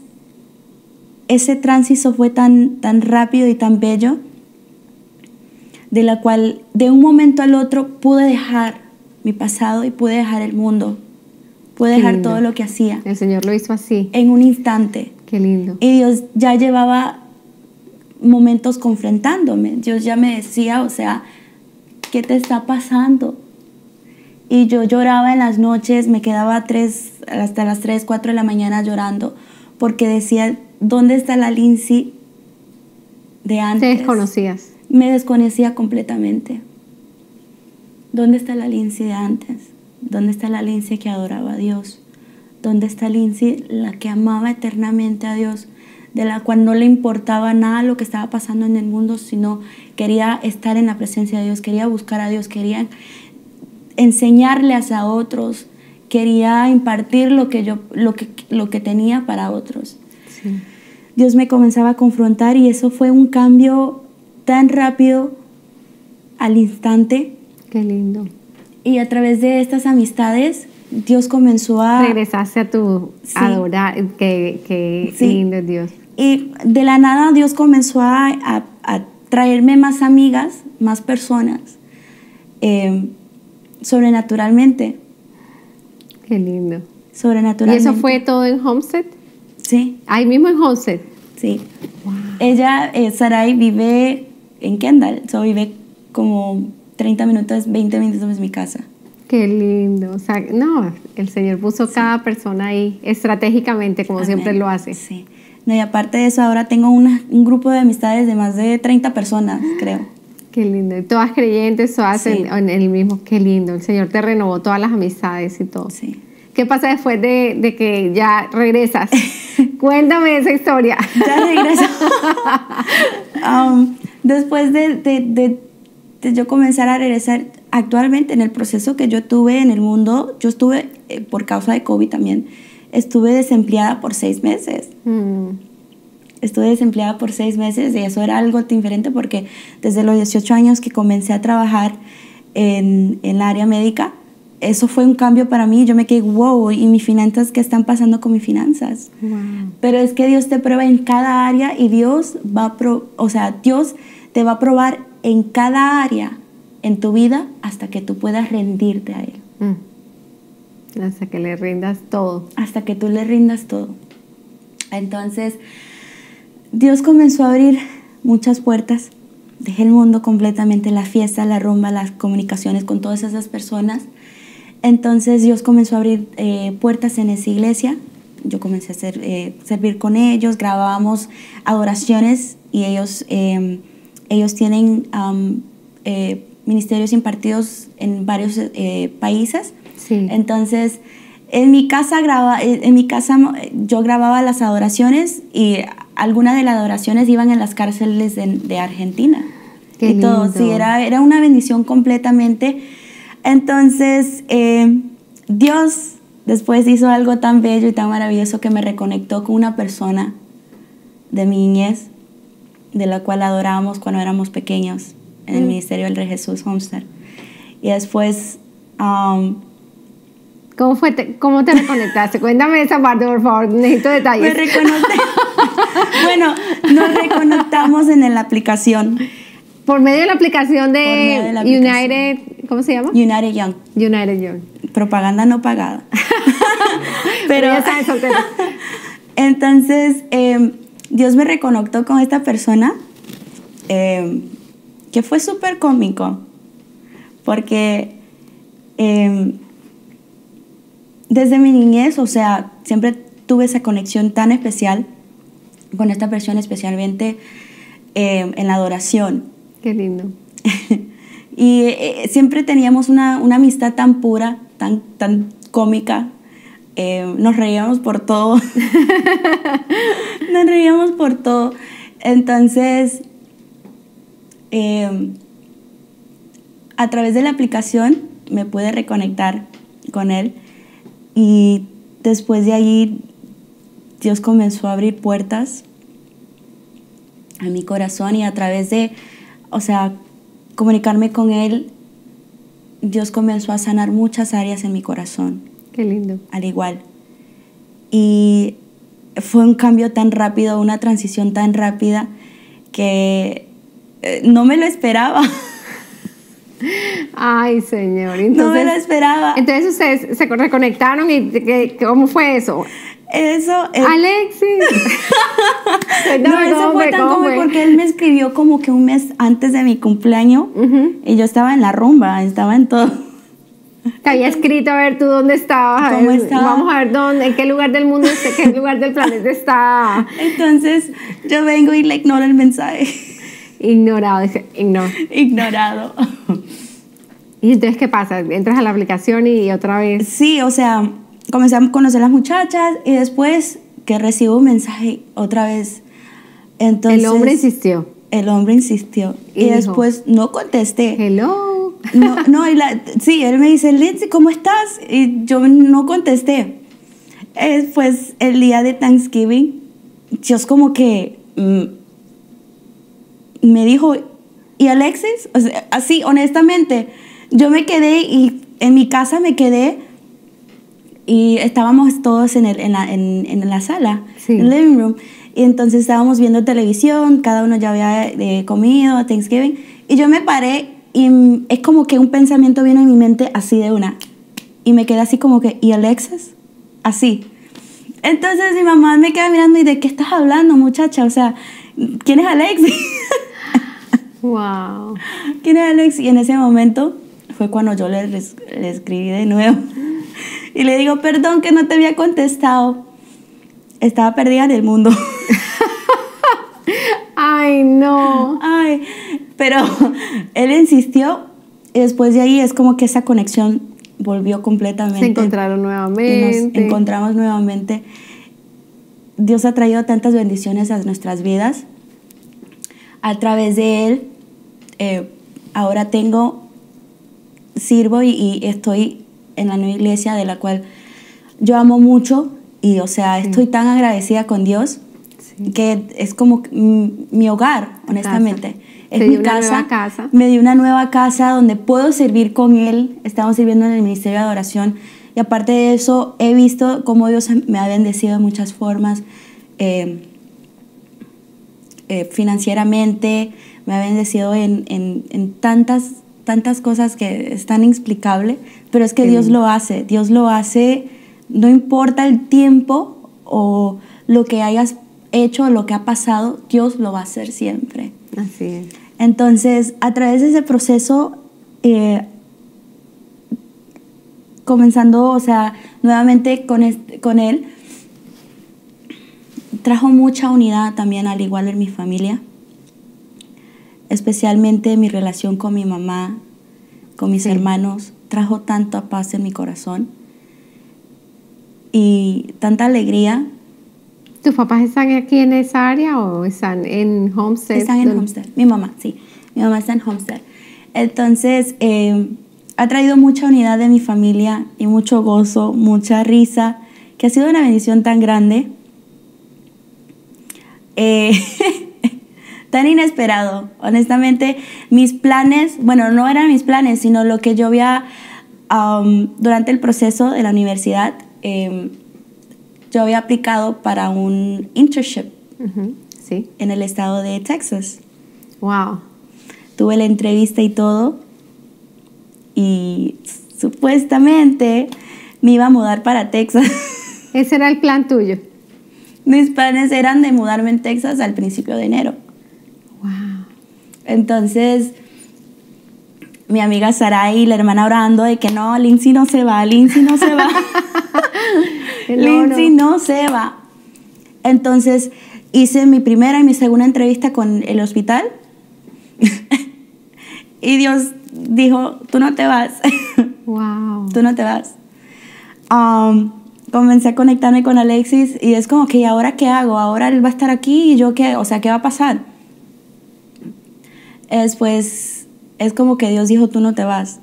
ese tránsito fue tan rápido y tan bello, de la cual de un momento al otro pude dejar mi pasado y pude dejar el mundo, pude dejar todo lo que hacía. El Señor lo hizo así. En un instante. Qué lindo. Y Dios ya llevaba momentos confrontándome. Dios ya me decía, o sea, ¿qué te está pasando? Y yo lloraba en las noches, me quedaba hasta las 3, 4 de la mañana llorando, porque decía, ¿dónde está la Lindsay de antes? ¿Te desconocías? Me desconocía completamente. ¿Dónde está la Lindsay de antes? ¿Dónde está la Lindsay que adoraba a Dios? ¿Dónde está Lindsay, la que amaba eternamente a Dios, de la cual no le importaba nada lo que estaba pasando en el mundo, sino quería estar en la presencia de Dios, quería buscar a Dios, quería enseñarles a otros, quería impartir lo que tenía para otros? Sí. Dios me comenzaba a confrontar, y eso fue un cambio tan rápido, al instante. Qué lindo. Y a través de estas amistades, Dios comenzó a... Regresaste a tu adorar, qué lindo Dios. Y de la nada Dios comenzó a traerme más amigas, más personas, sobrenaturalmente. Qué lindo. Sobrenaturalmente. ¿Y eso fue todo en Homestead? Sí. Ahí mismo en Homestead. Sí. Wow. Ella, Sarai, vive en Kendall, vive como 30 minutos, 20 minutos de mi casa. Qué lindo. O sea, no, el Señor puso cada persona ahí estratégicamente, como siempre lo hace. Sí. No, y aparte de eso, ahora tengo un grupo de amistades de más de 30 personas, creo. Qué lindo. Y todas creyentes, todas en el mismo. Qué lindo. El Señor te renovó todas las amistades y todo. Sí. ¿Qué pasa después de que ya regresas? Cuéntame esa historia. Ya regreso. Después de yo comenzar a regresar, actualmente en el proceso que yo tuve en el mundo, yo estuve, por causa de COVID también, estuve desempleada por 6 meses. Estuve desempleada por 6 meses, y eso era algo diferente, porque desde los 18 años que comencé a trabajar en la área médica, eso fue un cambio para mí. Yo me quedé, wow, ¿y mis finanzas? ¿Qué están pasando con mis finanzas? Wow. Pero es que Dios te prueba en cada área, y Dios Dios te va a probar en cada área en tu vida hasta que tú puedas rendirte a Él. Hasta que le rindas todo. Hasta que tú le rindas todo. Entonces, Dios comenzó a abrir muchas puertas. Dejé el mundo completamente, la fiesta, la rumba, las comunicaciones con todas esas personas. Entonces Dios comenzó a abrir puertas en esa iglesia. Yo comencé a servir con ellos, grabábamos adoraciones, y ellos tienen ministerios impartidos en varios países. Sí. Entonces, en mi casa yo grababa las adoraciones, y algunas de las adoraciones iban en las cárceles de Argentina. Qué y todo, lindo. sí, era una bendición completamente. Entonces, Dios después hizo algo tan bello y tan maravilloso, que me reconectó con una persona de mi niñez, de la cual adorábamos cuando éramos pequeños en el Ministerio del Rey Jesús Homestead. Y después... ¿Cómo te reconectaste? Cuéntame esa parte, por favor. Necesito detalles. Me reconecté. Bueno, nos reconectamos en la aplicación. Por medio de la aplicación de United, ¿cómo se llama? United Young. United Young. Propaganda no pagada. Pero ya sabes, soltera. Entonces, Dios me reconectó con esta persona, que fue súper cómico, porque desde mi niñez, o sea, siempre tuve esa conexión tan especial con esta persona, especialmente en la adoración. Qué lindo. Y siempre teníamos una amistad tan pura, tan cómica, Nos reíamos por todo. Nos reíamos por todo. Entonces, a través de la aplicación me pude reconectar con él y después de ahí Dios comenzó a abrir puertas a mi corazón y a través de, o sea, comunicarme con él, Dios comenzó a sanar muchas áreas en mi corazón. Qué lindo. Al igual. Y fue un cambio tan rápido, una transición tan rápida que no me lo esperaba. Ay, Señor. Entonces, no me lo esperaba. Entonces ustedes se reconectaron y ¿cómo fue eso? Alexis. No, eso fue tan cómodo porque él me escribió como que un mes antes de mi cumpleaños y yo estaba en la rumba, estaba en todo. Te había escrito a ver tú dónde estabas. ¿Cómo estaba? Vamos a ver dónde, en qué lugar del mundo, qué lugar del planeta está. Entonces yo vengo y le ignoro el mensaje. Ignorado, dice, ignorado. ¿Y entonces qué pasa? ¿Entras a la aplicación y otra vez? Sí, o sea, comencé a conocer a las muchachas y después que recibo un mensaje otra vez. Entonces, el hombre insistió. El hombre insistió. Y después no contesté. Hello. No, sí, él me dice, Lindsay, ¿cómo estás? Y yo no contesté. Pues el día de Thanksgiving, Dios como que me dijo, ¿y Alexis? O sea, así, honestamente, yo me quedé y en mi casa me quedé y estábamos todos en la sala, en el living room. Y entonces estábamos viendo televisión, cada uno ya había comido Thanksgiving. Y yo me paré y es como que un pensamiento vino en mi mente así de una. Y me quedé así como que, ¿y Alexis? Así. Entonces mi mamá me queda mirando y ¿de qué estás hablando, muchacha? O sea, ¿quién es Alexis? Wow. ¿Quién es Alexis? Y en ese momento fue cuando yo le escribí de nuevo. Y le digo, perdón que no te había contestado. Estaba perdida en el mundo. Ay, no. Ay, pero él insistió y después de ahí es como que esa conexión volvió completamente. Se encontraron nuevamente. Y nos encontramos nuevamente. Dios ha traído tantas bendiciones a nuestras vidas. A través de él, ahora sirvo y estoy en la nueva iglesia de la cual yo amo mucho y, o sea, estoy tan agradecida con Dios que es como mi hogar, honestamente. Es mi casa. Me dio una nueva casa donde puedo servir con él. Estamos sirviendo en el Ministerio de Adoración y aparte de eso he visto cómo Dios me ha bendecido de muchas formas, financieramente, me ha bendecido en tantas cosas que es tan inexplicable, pero es que Dios lo hace, no importa el tiempo o lo que hayas hecho, lo que ha pasado, Dios lo va a hacer siempre. Así es. Entonces, a través de ese proceso, comenzando, o sea, nuevamente con él, trajo mucha unidad también, al igual en mi familia, especialmente mi relación con mi mamá, con mis hermanos, trajo tanta paz en mi corazón y tanta alegría. ¿Tus papás están aquí en esa área o están en Homestead? Están en Homestead. Mi mamá, sí. Mi mamá está en Homestead. Entonces, ha traído mucha unidad de mi familia y mucho gozo, mucha risa, que ha sido una bendición tan grande. Tan inesperado. Honestamente, mis planes, bueno, no eran mis planes, sino lo que yo había durante el proceso de la universidad. Yo había aplicado para un internship en el estado de Texas. Wow. Tuve la entrevista y todo y supuestamente me iba a mudar para Texas. ¿Ese era el plan tuyo? Mis planes eran de mudarme en Texas al principio de enero. Wow. Entonces, mi amiga Sarai, la hermana, orando de que no, Lindsay no se va, Lindsay no se va. Lindsay no se va. Entonces, hice mi primera y mi segunda entrevista con el hospital. Y Dios dijo, tú no te vas. Wow. Tú no te vas. comencé a conectarme con Alexis y es como que, ¿y ahora qué hago? Ahora él va a estar aquí y yo qué, o sea, ¿qué va a pasar? Después es como que Dios dijo, tú no te vas.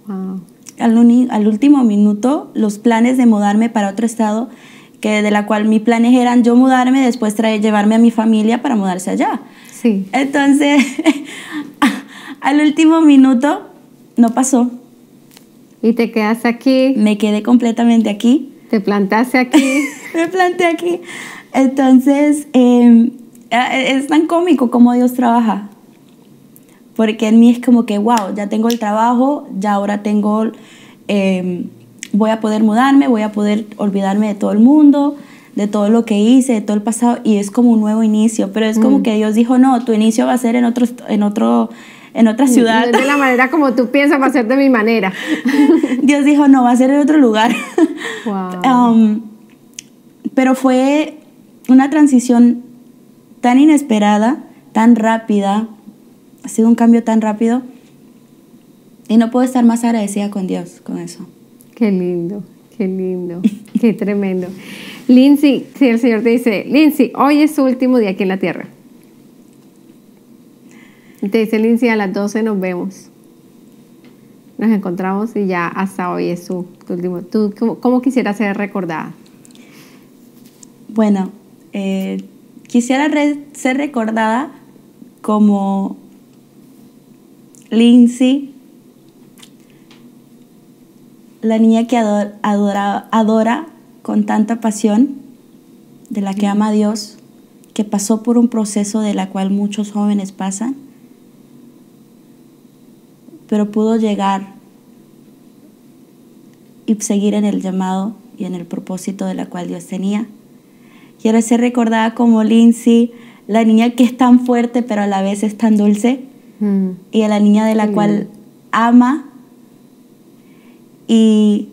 Wow. Al último minuto, los planes de mudarme para otro estado, que de la cual mis planes eran yo mudarme, después llevarme a mi familia para mudarse allá. Sí. Entonces, al último minuto, no pasó. ¿Y te quedaste aquí? Me quedé completamente aquí. ¿Te plantaste aquí? Me planté aquí. Entonces, es tan cómico cómo Dios trabaja. Porque en mí es como que, wow, ya tengo el trabajo, ya ahora tengo, voy a poder mudarme, voy a poder olvidarme de todo el mundo, de todo lo que hice, de todo el pasado, y es como un nuevo inicio. Pero es como que Dios dijo, no, tu inicio va a ser en otra ciudad. No es de la manera como tú piensas, va a ser de mi manera. Dios dijo, no, va a ser en otro lugar. Wow. Pero fue una transición tan inesperada, tan rápida, ha sido un cambio tan rápido, y no puedo estar más agradecida con Dios con eso. Qué lindo, qué tremendo. Lindsay, si el Señor te dice, Lindsay, hoy es tu último día aquí en la tierra. Te dice, Lindsay, a las 12 nos vemos. Nos encontramos y ya hasta hoy es tu último. ¿Tú cómo quisieras ser recordada? Bueno, quisiera ser recordada como Lindsay, la niña que adora con tanta pasión, de la que ama a Dios, que pasó por un proceso de la cual muchos jóvenes pasan, pero pudo llegar y seguir en el llamado y en el propósito de la cual Dios tenía. Quiero ser recordada como Lindsay, la niña que es tan fuerte pero a la vez es tan dulce, y a la niña de la cual ama, y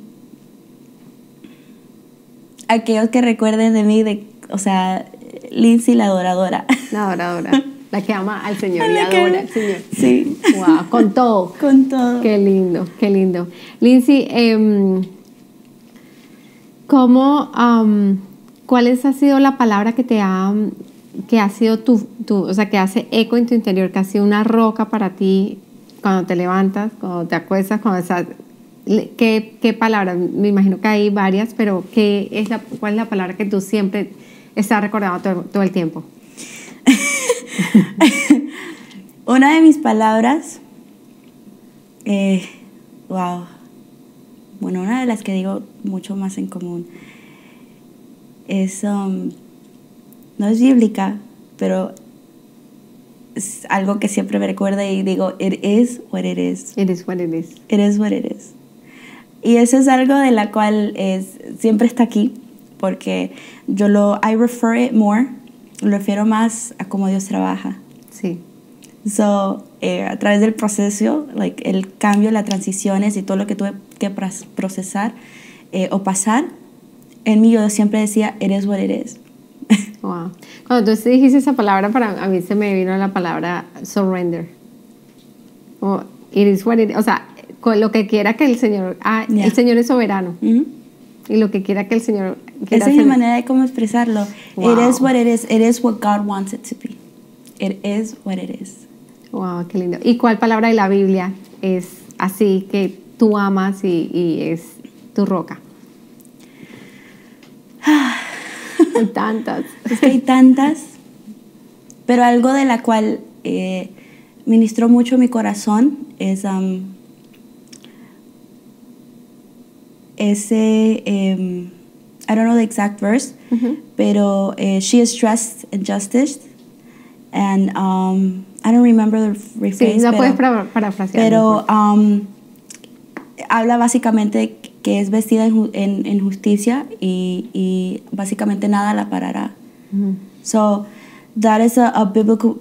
aquellos que recuerden de mí, o sea, Lindsay la adoradora. La adoradora, la que ama al Señor y adora al Señor. Sí. Wow, con todo. Con todo. Qué lindo, qué lindo. Lindsay, ¿cuál ha sido la palabra que ha sido o sea, que hace eco en tu interior, que ha sido una roca para ti cuando te levantas, cuando te acuestas, cuando estás? ¿Qué palabra? Me imagino que hay varias, pero ¿cuál es la palabra que tú siempre estás recordando todo el tiempo? Una de mis palabras, wow, bueno, una de las que digo mucho más en común es, no es bíblica, pero es algo que siempre me recuerda y digo, it is what it is. It is what it is. It is what it is. Y eso es algo de la cual siempre está aquí, porque I refer it more, lo refiero más a cómo Dios trabaja. Sí. So, a través del proceso, el cambio, las transiciones y todo lo que tuve que procesar o pasar, en mí yo siempre decía, it is what it is. Wow. Cuando tú dijiste esa palabra, a mí se me vino la palabra surrender. It is what it is. O sea, con lo que quiera que el Señor... El Señor es soberano. Y lo que quiera que el Señor quiera hacer. Esa es mi manera de cómo expresarlo. Wow. It is what it is. It is what God wants it to be. It is what it is. Wow, qué lindo. ¿Y cuál palabra de la Biblia es así que tú amas y es tu roca? Hay tantas. Es que hay tantas, pero algo de la cual ministró mucho mi corazón es ese, I don't know the exact verse, pero she is dressed in justice, and I don't remember the rephrase. Sí, la puedes parafrasear. Pero habla básicamente que es vestida en justicia y básicamente nada la parará. So that is a biblical,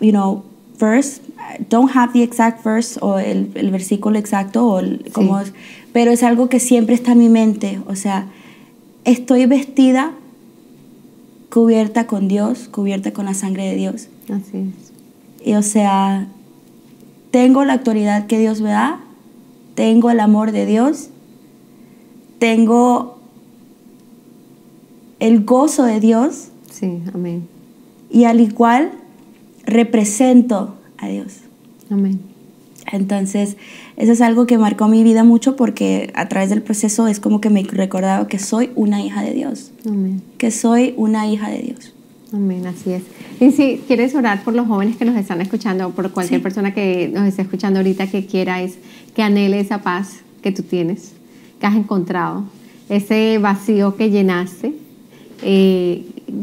verse. I don't have the exact verse o el versículo exacto como es, pero es algo que siempre está en mi mente. O sea, estoy vestida, cubierta con Dios, cubierta con la sangre de Dios. Así es. Y o sea, tengo la autoridad que Dios me da, tengo el amor de Dios, tengo el gozo de Dios. Sí, amén. Y al igual represento a Dios. Amén. Entonces, eso es algo que marcó mi vida mucho porque a través del proceso es como que me recordaba que soy una hija de Dios. Amén. Que soy una hija de Dios. Amén, así es. Y si quieres orar por los jóvenes que nos están escuchando, o por cualquier persona que nos esté escuchando ahorita que quiera, que anhele esa paz que tú tienes, que has encontrado, ese vacío que llenaste.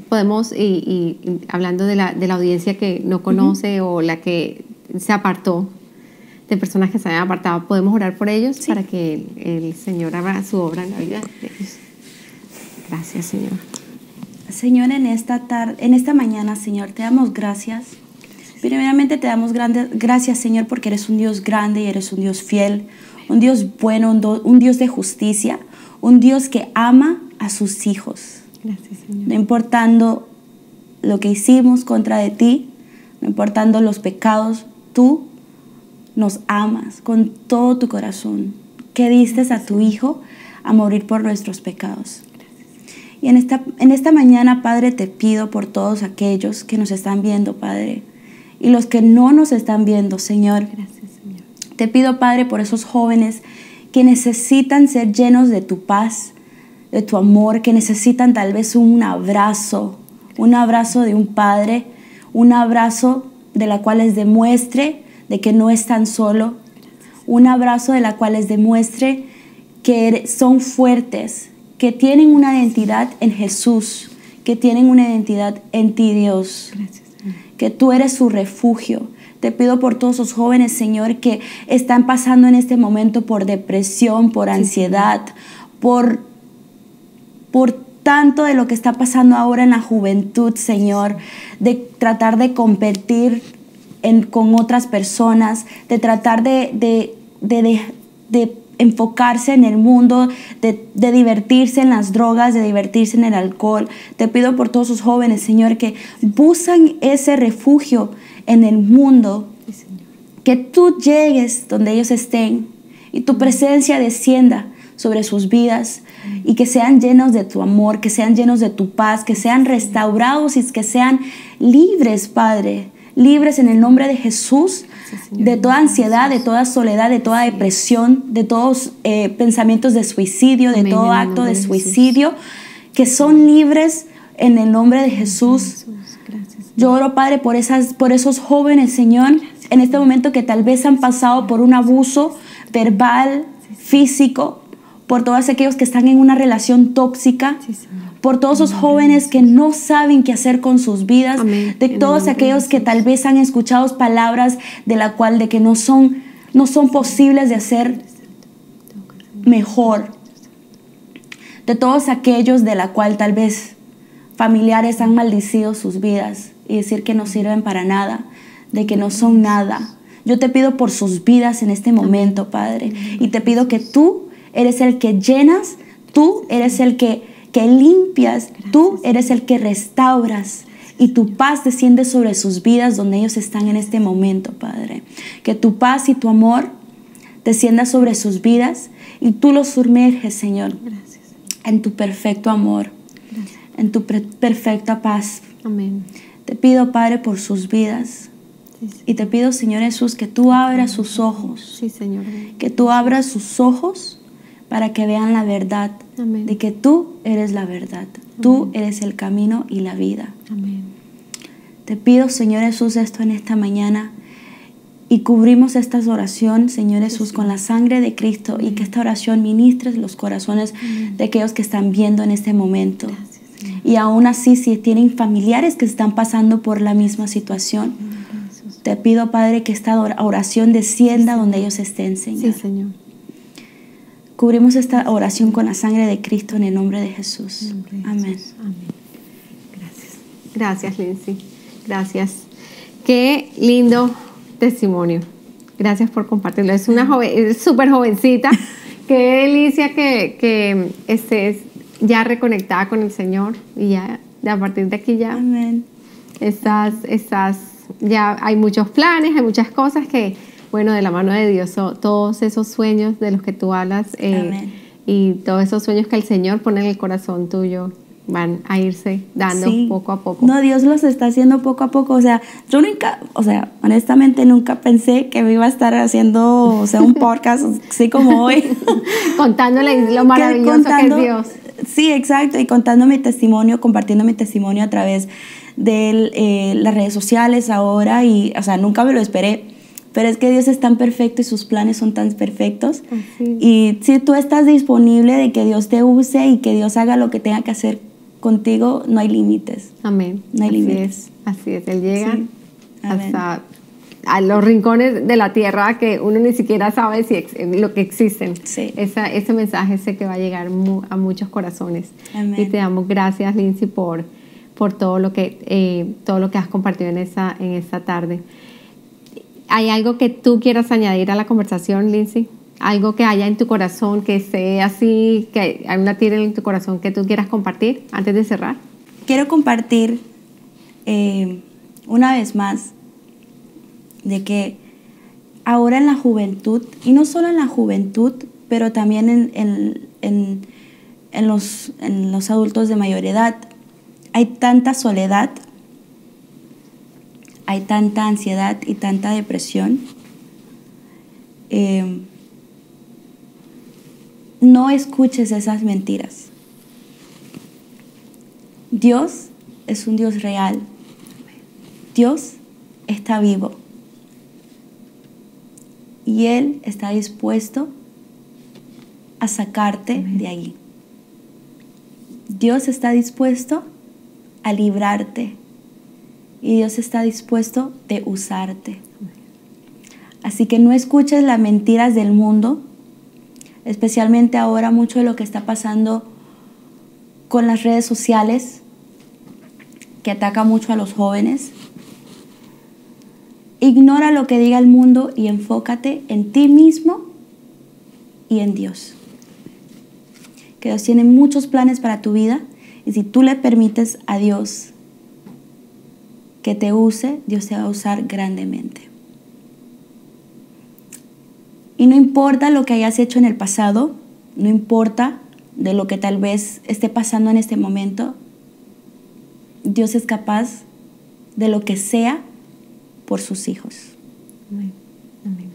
Podemos, y hablando de la audiencia que no conoce o la que se apartó, de personas que se han apartado, podemos orar por ellos para que el Señor haga su obra en la vida de ellos. Gracias, Señor. Señor, en esta mañana, Señor, te damos gracias. Primeramente te damos gracias, Señor, porque eres un Dios grande y eres un Dios fiel, un Dios bueno, un Dios de justicia, un Dios que ama a sus hijos. Gracias, Señor. No importando lo que hicimos contra de ti, no importando los pecados, tú nos amas con todo tu corazón, que diste a tu Hijo a morir por nuestros pecados. Y en esta mañana, Padre, te pido por todos aquellos que nos están viendo, Padre, y los que no nos están viendo, Señor. Gracias, Señor. Te pido, Padre, por esos jóvenes que necesitan ser llenos de tu paz, de tu amor, que necesitan tal vez un abrazo de un Padre, un abrazo de la cual les demuestre de que no están solo, un abrazo de la cual les demuestre que son fuertes, que tienen una identidad en Jesús, que tienen una identidad en ti, Dios. Gracias, Señor. Que tú eres su refugio. Te pido por todos esos jóvenes, Señor, que están pasando en este momento por depresión, por ansiedad, por tanto de lo que está pasando ahora en la juventud, Señor, de tratar de competir con otras personas, de tratar de enfocarse en el mundo, de divertirse en las drogas, de divertirse en el alcohol. Te pido por todos esos jóvenes, Señor, que buscan ese refugio en el mundo, Sí, Señor. que tú llegues donde ellos estén y tu presencia descienda sobre sus vidas y que sean llenos de tu amor, que sean llenos de tu paz, que sean restaurados y que sean libres, Padre, libres en el nombre de Jesús, de toda ansiedad, de toda soledad, de toda depresión, de todos pensamientos de suicidio, de todo acto de suicidio, que son libres en el nombre de Jesús. Yo oro, Padre, por esos jóvenes, Señor, en este momento que tal vez han pasado por un abuso verbal, físico, por todos aquellos que están en una relación tóxica, por todos esos jóvenes que no saben qué hacer con sus vidas, de todos aquellos que tal vez han escuchado palabras de que no son posibles de hacer mejor, de todos aquellos de la cual tal vez familiares han maldecido sus vidas y decir que no sirven para nada, de que no son nada. Yo te pido por sus vidas en este momento, Padre, y te pido que tú eres el que llenas, tú eres el que limpias, tú eres el que restauras y tu paz desciende sobre sus vidas donde ellos están en este momento, Padre. Que tu paz y tu amor descienda sobre sus vidas y tú los sumerges, Señor, en tu perfecto amor, en tu perfecta paz. Amén. Te pido, Padre, por sus vidas. Y te pido, Señor Jesús, que tú abras sus ojos. Sí, Señor. Que tú abras sus ojos para que vean la verdad. Amén. De que tú eres la verdad. Amén. Tú eres el camino y la vida. Amén. Te pido, Señor Jesús, esto en esta mañana. Y cubrimos esta oración, Señor Jesús, con la sangre de Cristo. Amén. Y que esta oración ministre los corazones de aquellos que están viendo en este momento. Gracias, Señor. Y aún así, si tienen familiares que están pasando por la misma situación, te pido, Padre, que esta oración descienda donde ellos estén, Señor. Sí, Señor. Cubrimos esta oración con la sangre de Cristo en el nombre de Jesús. Amén. Amén. Gracias. Gracias, Lindsay. Gracias. Qué lindo testimonio. Gracias por compartirlo. Es una súper jovencita. Qué delicia que estés ya reconectada con el Señor y ya a partir de aquí ya Amén. Estás ya hay muchos planes, hay muchas cosas que, bueno, de la mano de Dios, todos esos sueños de los que tú hablas y todos esos sueños que el Señor pone en el corazón tuyo, van a irse dando poco a poco. No, Dios los está haciendo poco a poco. O sea, yo nunca, honestamente nunca pensé que me iba a estar haciendo, un podcast así como hoy. Contándole lo maravilloso que es Dios. Sí, exacto. Y contando mi testimonio, compartiendo mi testimonio a través de las redes sociales ahora. Y, nunca me lo esperé. Pero es que Dios es tan perfecto y sus planes son tan perfectos. Así. Y si tú estás disponible de que Dios te use y que Dios haga lo que tenga que hacer contigo, no hay límites. Amén. No hay límites. Así es. Él llega hasta a los rincones de la tierra que uno ni siquiera sabe lo que existen. Sí. Ese mensaje sé que va a llegar a muchos corazones. Amén. Y te damos gracias, Lindsay, por todo lo que has compartido en esta tarde. ¿Hay algo que tú quieras añadir a la conversación, Lindsay? Algo que haya en tu corazón, que esté así, que hay una tira en tu corazón que tú quieras compartir antes de cerrar. Quiero compartir una vez más de que ahora en la juventud, y no solo en la juventud, pero también en los adultos de mayor edad, hay tanta soledad, hay tanta ansiedad y tanta depresión. No escuches esas mentiras. Dios es un Dios real. Dios está vivo. Y Él está dispuesto a sacarte de allí. Dios está dispuesto a librarte. Y Dios está dispuesto de usarte. Así que no escuches las mentiras del mundo, especialmente ahora mucho de lo que está pasando con las redes sociales, que ataca mucho a los jóvenes. Ignora lo que diga el mundo y enfócate en ti mismo y en Dios. Que Dios tiene muchos planes para tu vida y si tú le permites a Dios que te use, Dios te va a usar grandemente. Y no importa lo que hayas hecho en el pasado, no importa de lo que tal vez esté pasando en este momento, Dios es capaz de lo que sea por sus hijos. Amén. Amén.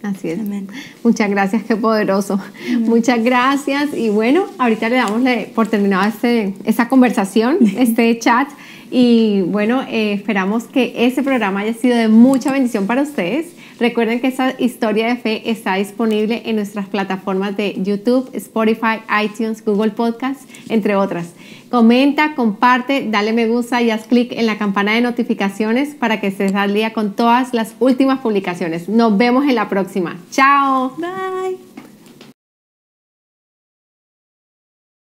Así es. Amén. Muchas gracias, qué poderoso. Amén. Muchas gracias. Y bueno, ahorita le damos por terminado esta conversación, este chat. Y bueno, esperamos que este programa haya sido de mucha bendición para ustedes. Recuerden que esta historia de fe está disponible en nuestras plataformas de YouTube, Spotify, iTunes, Google Podcasts, entre otras. Comenta, comparte, dale me gusta y haz clic en la campana de notificaciones para que estés al día con todas las últimas publicaciones. Nos vemos en la próxima. ¡Chao! Bye.